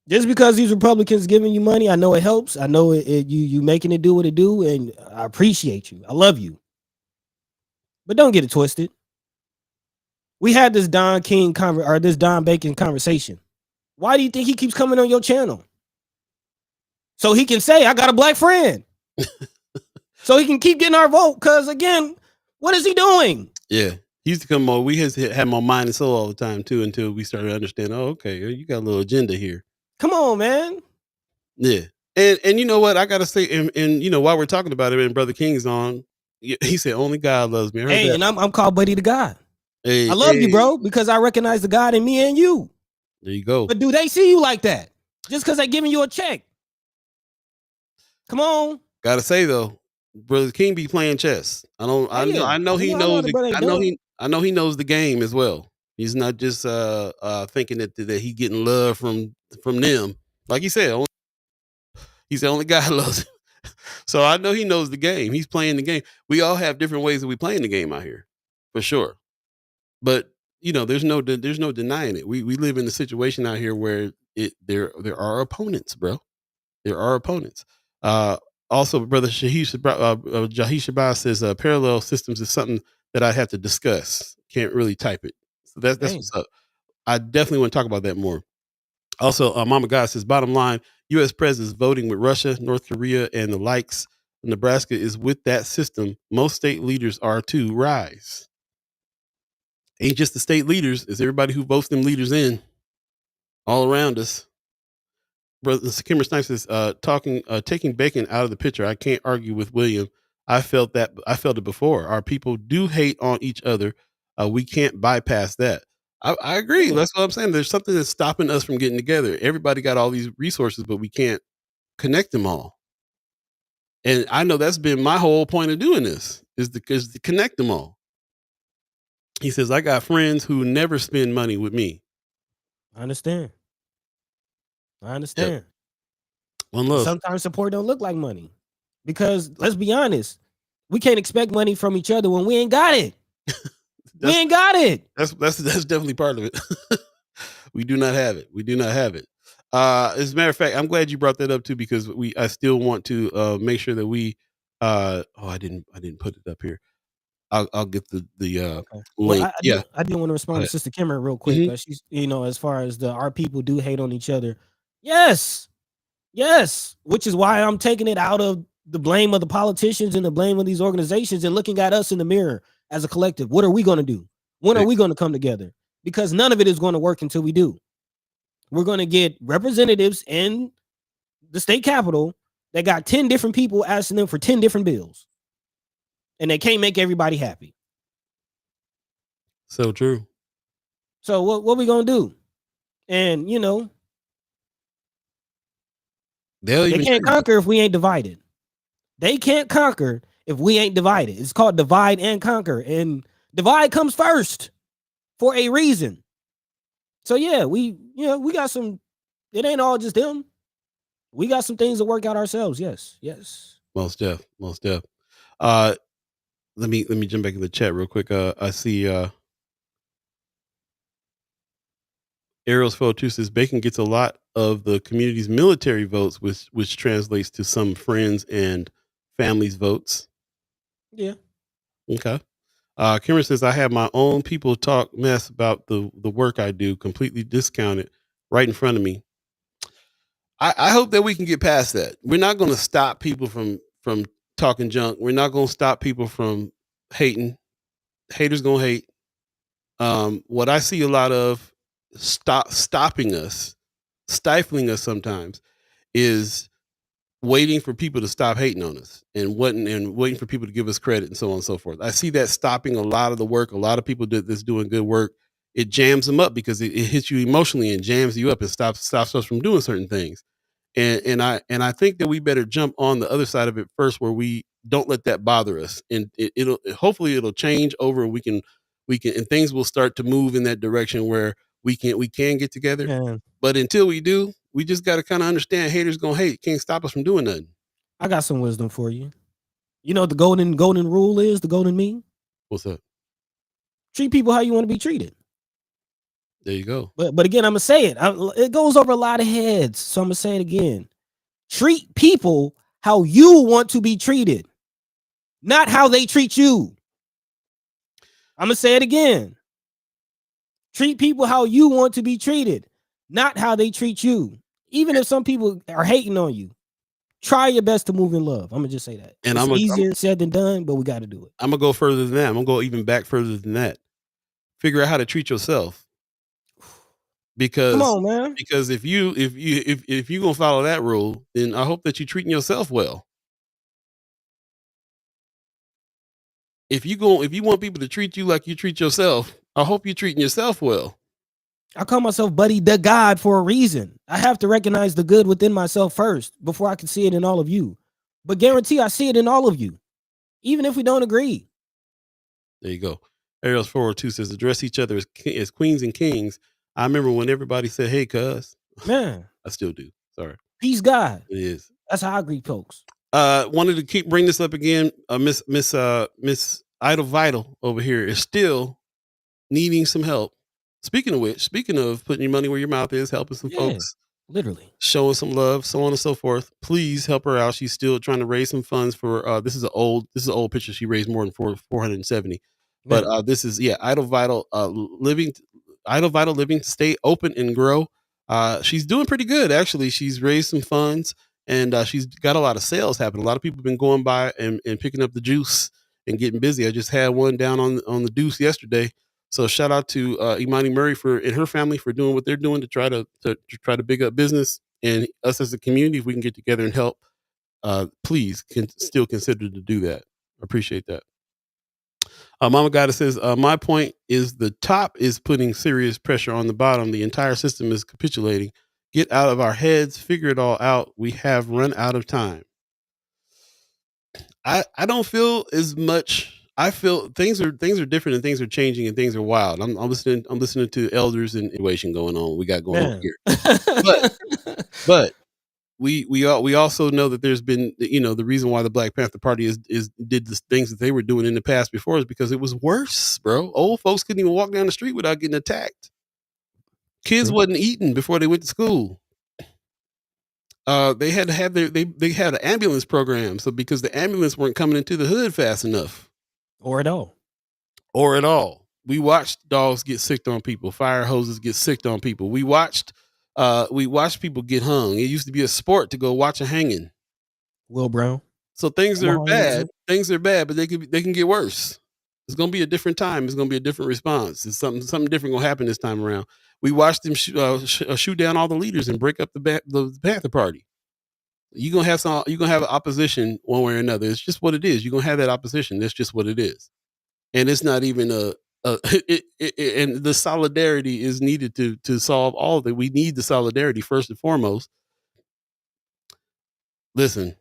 Just because these Republicans giving you money, I know it helps. I know you making it do what it do, and I appreciate you. I love you. But don't get it twisted. We had this Don Bacon conversation. Why do you think he keeps coming on your channel? So he can say, I got a black friend. So he can keep getting our vote. Because again, what is he doing? Yeah. He used to come on. We had him on Mind and Soul all the time too, until we started to understand, oh, okay, you got a little agenda here. Come on, man. Yeah. And you know what? I gotta say, and you know, while we're talking about it, and Brother King's on, he said, only God loves me. Hey, and I'm called Buddy the God. Hey, I love you, bro, because I recognize the God in me and you. There you go. But do they see you like that? Just because they're giving you a check? Come on. Gotta say though, Brother King be playing chess. I know he knows the game as well. He's not just thinking that he getting love from them. Like he said, he's the only guy who loves him. So I know he knows the game. He's playing the game. We all have different ways that we playing the game out here, for sure. But there's no denying it. We live in a situation out here where there are opponents, bro. There are opponents. Also, brother Jahish Shabazz says parallel systems is something that I have to discuss. Can't really type it. So that's what's up. I definitely want to talk about that more. Also, Mama God says, bottom line, U.S. president is voting with Russia, North Korea, and the likes. Nebraska is with that system. Most state leaders are too. Rise. Ain't just the state leaders. It's everybody who votes them leaders in all around us. Brother Kimmer Snipes is taking bacon out of the picture. I can't argue with William. I felt it before. Our people do hate on each other. We can't bypass that. I agree. That's what I'm saying. There's something that's stopping us from getting together. Everybody got all these resources, but we can't connect them all. And I know that's been my whole point of doing this is to connect them all. He says, I got friends who never spend money with me. I understand. Yep. One love. Sometimes support don't look like money because let's be honest, we can't expect money from each other when we ain't got it. We ain't got it. That's definitely part of it. We do not have it. As a matter of fact, I'm glad you brought that up too, because I still want to make sure that we I didn't put it up here. I'll get the link. Well, I didn't want to respond to Sister Kimmer real quick. Mm-hmm. She's, as far as our people do hate on each other. Yes, which is why I'm taking it out of the blame of the politicians and the blame of these organizations and looking at us in the mirror as a collective. What are we going to do? When are we going to come together? Because none of it is going to work until we do. We're going to get representatives in the state capitol that got 10 different people asking them for 10 different bills. And they can't make everybody happy. So true. So what we going to do? And, they can't conquer if we ain't divided. They can't conquer if we ain't divided. It's called divide and conquer. And divide comes first for a reason. So yeah, we got some, it ain't all just them. We got some things to work out ourselves. Yes. Most def. Let me jump back in the chat real quick. I see Arrows Photo 2 says Bacon gets a lot of the community's military votes, which translates to some friends and families' votes. Yeah. Okay. Cameron says, I have my own people talk mess about the work I do, completely discounted right in front of me. I hope that we can get past that. We're not going to stop people from talking junk. We're not going to stop people from hating. Haters going to hate. What I see a lot of stopping us, stifling us sometimes, is waiting for people to stop hating on us and waiting for people to give us credit and so on and so forth. I see that stopping a lot of the work. A lot of people that's doing good work, it jams them up because it hits you emotionally and jams you up and stops us from doing certain things. And I think that we better jump on the other side of it first, where we don't let that bother us, and hopefully it'll change over. And we can and things will start to move in that direction where we can get together. Yeah. But until we do, we just got to kind of understand haters gonna hate. Can't stop us from doing nothing. I got some wisdom for you. You know what the golden rule is? The golden mean? What's that? Treat people how you want to be treated. There you go. But again, I'm gonna say it. It goes over a lot of heads, so I'm gonna say it again. Treat people how you want to be treated, not how they treat you. I'm gonna say it again. Treat people how you want to be treated, not how they treat you. Even if some people are hating on you, try your best to move in love. I'm gonna just say that. And it's easier said than done, but we got to do it. I'm gonna go further than that. I'm gonna go even back further than that. Figure out how to treat yourself. Because come on, man. Because if you gonna follow that rule, then I hope that you're treating yourself well. If you want people to treat you like you treat yourself, I hope you're treating yourself well. I call myself Buddy the God for a reason. I have to recognize the good within myself first before I can see it in all of you. But guarantee I see it in all of you. even if we don't agree. There you go. Ariel's 402 says, address each other as queens and kings. I remember when everybody said, hey, cuz. Man. I still do. Sorry. Peace God. It is. That's how I greet folks. Wanted to bring this up again. Miss Idle Vital over here is still needing some help. Speaking of putting your money where your mouth is, helping some folks, literally showing some love, so on and so forth. Please help her out. She's still trying to raise some funds for. This is an old picture. She raised more than 470. But this is Idle Vital living. Idle Vital living. Stay open and grow. She's doing pretty good actually. She's raised some funds. And she's got a lot of sales happening. A lot of people have been going by and picking up the juice and getting busy. I just had one down on the deuce yesterday. So shout out to Imani Murray and her family for doing what they're doing to try to big up business, and us as a community. If we can get together and help, please still consider to do that. Appreciate that. Mama Goddess says, my point is the top is putting serious pressure on the bottom. The entire system is capitulating. Get out of our heads, figure it all out. We have run out of time. I don't feel as much. I feel things are different and things are changing and things are wild. I'm listening to elders and situation going on. We got going on here. But we also know that there's been, the reason why the Black Panther Party did the things that they were doing in the past before is because it was worse, bro. Old folks couldn't even walk down the street without getting attacked. Kids wasn't eating before they went to school. They had to have they had an ambulance program. So because the ambulance weren't coming into the hood fast enough. Or at all. We watched dogs get sicked on people, fire hoses get sicked on people. We watched people get hung. It used to be a sport to go watch a hanging. Will Brown. So things are bad. Things are bad, but they can get worse. It's gonna be a different time. It's gonna be a different response. It's something different gonna happen this time around. We watched them shoot down all the leaders and break up the Panther Party. You're gonna have an opposition one way or another. It's just what it is. You're gonna have that opposition. That's just what it is. And it's not even and the solidarity is needed to solve all of it. We need the solidarity first and foremost. Listen.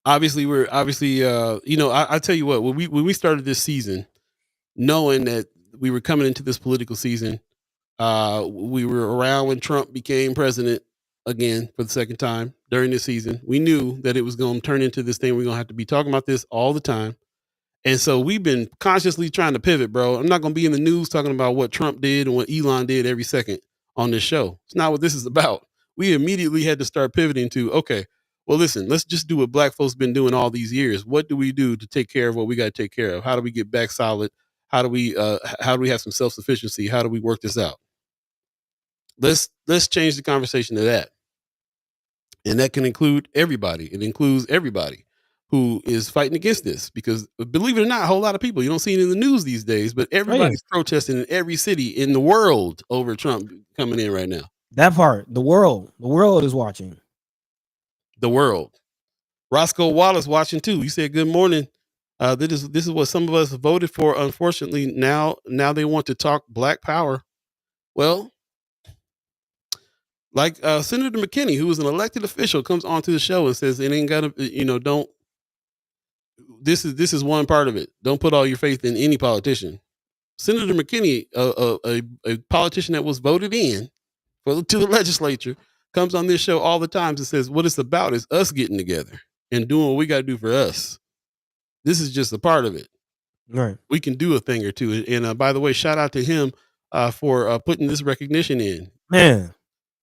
Obviously, I tell you what, when we started this season, knowing that we were coming into this political season, we were around when Trump became president again for the second time during this season. We knew that it was going to turn into this thing. We're going to have to be talking about this all the time. And so we've been consciously trying to pivot, bro. I'm not going to be in the news talking about what Trump did and what Elon did every second on this show. It's not what this is about. We immediately had to start pivoting to, okay, well, listen, let's just do what Black folks been doing all these years. What do we do to take care of what we got to take care of? How do we get back solid? How do we have some self-sufficiency? How do we work this out? Let's change the conversation to that. And that can include everybody. It includes everybody who is fighting against this, because believe it or not, a whole lot of people, you don't see it in the news these days, but everybody's protesting in every city in the world over Trump coming in right now. That part, the world is watching. The world. Roscoe Wallace watching too. He said, good morning. This is what some of us voted for. Unfortunately, now they want to talk Black power. Well, like Senator McKinney, who was an elected official, comes onto the show and says, it ain't gotta, don't. This is one part of it. Don't put all your faith in any politician. Senator McKinney, a politician that was voted in to the legislature, comes on this show all the time and says what it's about is us getting together and doing what we got to do for us. This is just a part of it. Right. We can do a thing or two. And by the way, shout out to him for putting this recognition in. Man.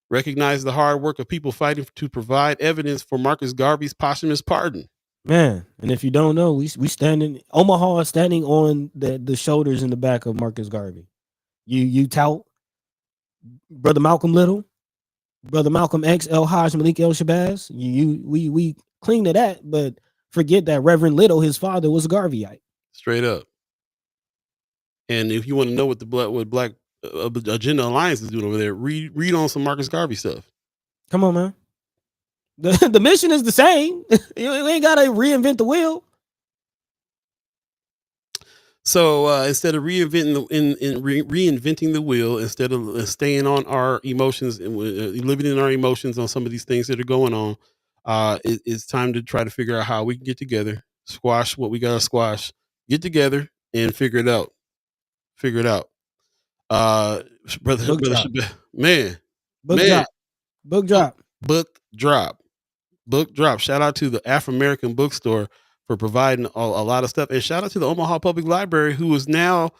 Recognize the hard work of people fighting to provide evidence for Marcus Garvey's posthumous pardon. Man, and if you don't know, we standing Omaha standing on the shoulders and the back of Marcus Garvey. You tout Brother Malcolm Little, Brother Malcolm X, El Haj Malik El Shabazz. We cling to that, but forget that Reverend Little, his father, was a Garveyite. Straight up. And if you want to know what Black Agenda Alliance is doing over there, read on some Marcus Garvey stuff. Come on, man. The mission is the same. You ain't got to reinvent the wheel. So instead of reinventing the wheel, instead of staying on our emotions and living in our emotions on some of these things that are going on, It's time to try to figure out how we can get together, squash what we got to squash, get together and figure it out. Brother, man, book drop. Shout out to the Afro-American bookstore for providing a lot of stuff, and shout out to the Omaha Public Library, who is now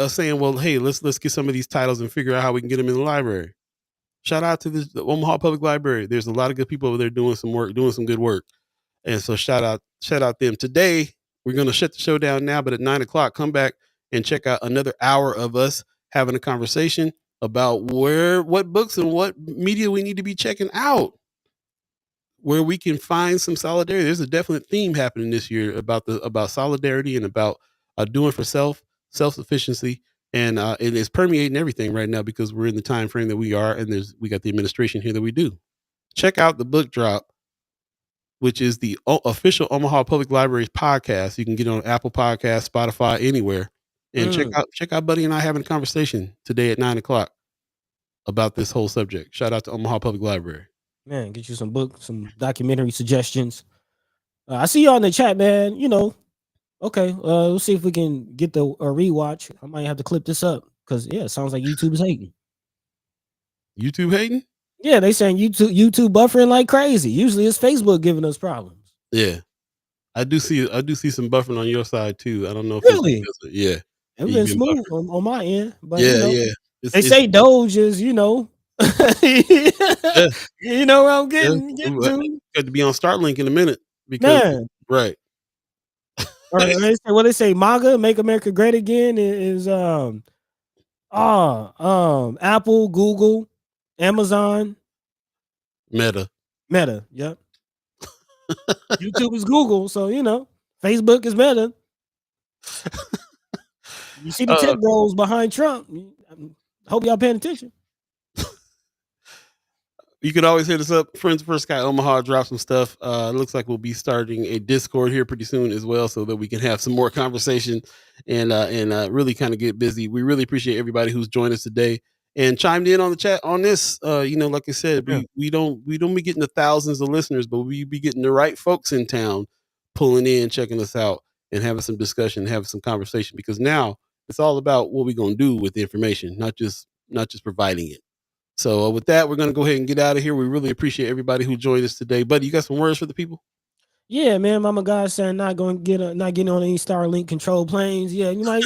saying, well, hey, let's get some of these titles and figure out how we can get them in the library. Shout out to the Omaha Public Library. There's a lot of good people over there doing some good work. And so shout out them. Today, we're going to shut the show down now, but at 9:00, come back and check out another hour of us having a conversation about what books and what media we need to be checking out, where we can find some solidarity. There's a definite theme happening this year about solidarity and about doing for self-sufficiency. And it is permeating everything right now because we're in the time frame that we are, and we got the administration here that we do. Check out the book drop, which is the official Omaha Public Library's podcast. You can get it on Apple Podcasts, Spotify, anywhere. And check out Buddy and I having a conversation today at 9:00 about this whole subject. Shout out to Omaha Public Library. Man, get you some documentary suggestions. I see y'all in the chat, man. Okay, we'll see if we can get the rewatch. I might have to clip this up because it sounds like YouTube is hating. YouTube hating? Yeah, they saying YouTube buffering like crazy. Usually it's Facebook giving us problems. Yeah, I do see some buffering on your side too. I don't know if really. Yeah, it's been smooth on my end, but yeah. They say Doge is You know where I'm getting to. Got to be on Starlink in a minute because right. What they say, MAGA, Make America Great Again, is Apple, Google, Amazon, Meta. Yep. YouTube is Google, so Facebook is Meta. You see the tech bros behind Trump. Hope y'all paying attention. You can always hit us up. Friends First Sky Omaha, drop some stuff. It looks like we'll be starting a Discord here pretty soon as well, so that we can have some more conversation and really kind of get busy. We really appreciate everybody who's joined us today and chimed in on the chat on this. Like I said, we don't be getting the thousands of listeners, but we be getting the right folks in town pulling in, checking us out, and having some discussion, having some conversation. Because now it's all about what we're gonna do with the information, not just providing it. So with that, we're going to go ahead and get out of here. We really appreciate everybody who joined us today. Buddy, you got some words for the people? Yeah, man. Mama God said not getting on any Starlink control planes. Yeah, you might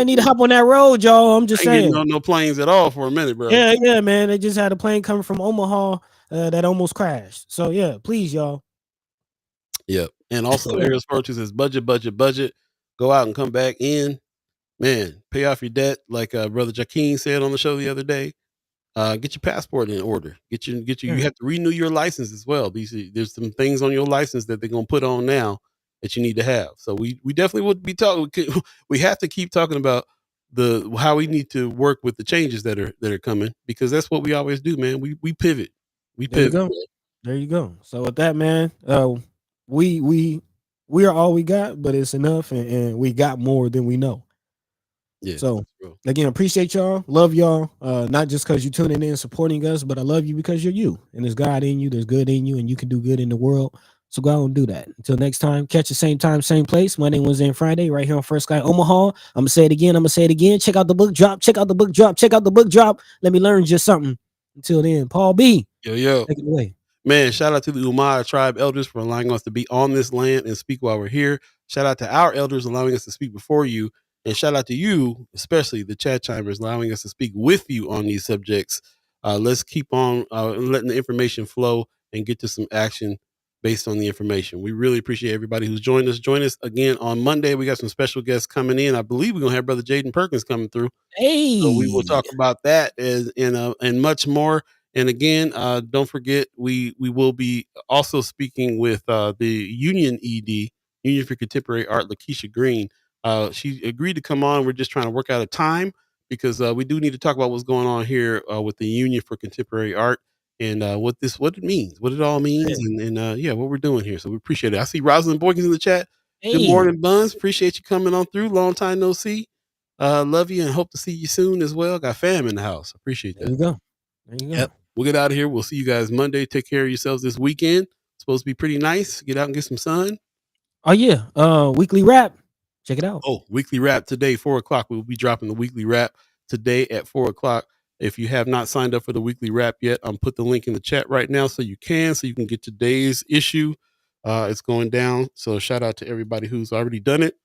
need to hop on that road, y'all. I'm just saying. Getting on no planes at all for a minute, bro. Yeah, man. They just had a plane coming from Omaha that almost crashed. So yeah, please, y'all. Yep. And also, Aries Fortune says budget. Go out and come back in. Man, pay off your debt, like Brother Jaquin said on the show the other day. Get your passport in order. Get you. You have to renew your license as well. There's some things on your license that they're gonna put on now that you need to have. So we definitely would be talking. We have to keep talking about how we need to work with the changes that are coming, because that's what we always do, man. We pivot. There you go. So with that, man, we are all we got, but it's enough, and we got more than we know. Yeah. So again, appreciate y'all, love y'all. Not just because you're tuning in, supporting us, but I love you because you're you, and there's God in you, there's good in you, and you can do good in the world. So go out and do that. Until next time, catch the same time, same place, Monday, Wednesday, and Friday, right here on First Sky Omaha. I'm gonna say it again. Check out the book drop. Let me learn just something. Until then, Paul B. Yo. Take it away. Man, shout out to the Umayyad tribe elders for allowing us to be on this land and speak while we're here. Shout out to our elders allowing us to speak before you. And shout out to you, especially the chat chimers, allowing us to speak with you on these subjects. Let's keep on letting the information flow and get to some action based on the information. We really appreciate everybody who's joined us. Join us again on Monday. We got some special guests coming in. I believe we're going to have Brother Jaden Perkins coming through. Hey. So we will talk about that and much more. And again, don't forget, we will be also speaking with the Union ED, Union for Contemporary Art, Lakeisha Green. She agreed to come on. We're just trying to work out a time because we do need to talk about what's going on here with the Union for Contemporary Art and what it means, what it all means, and what we're doing here. So we appreciate it. I see Rosalind Boykins in the chat. Hey. Good morning, Buns. Appreciate you coming on through. Long time no see. Love you and hope to see you soon as well. Got fam in the house. Appreciate that. There you go. Yep. We'll get out of here. We'll see you guys Monday. Take care of yourselves this weekend. supposed to be pretty nice. Get out and get some sun. Oh yeah, weekly rap. Check it out. Oh, weekly rap today, 4:00. We'll be dropping the weekly rap today at 4:00. If you have not signed up for the weekly rap yet, put the link in the chat right now so you can get today's issue. It's going down. So shout out to everybody who's already done it.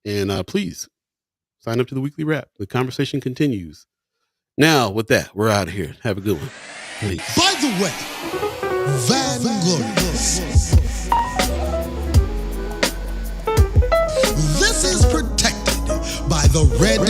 And please sign up to the weekly rap. The conversation continues. Now, with that, we're out of here. Have a good one. Peace. By the way, Vanglorious. This is protected by the Red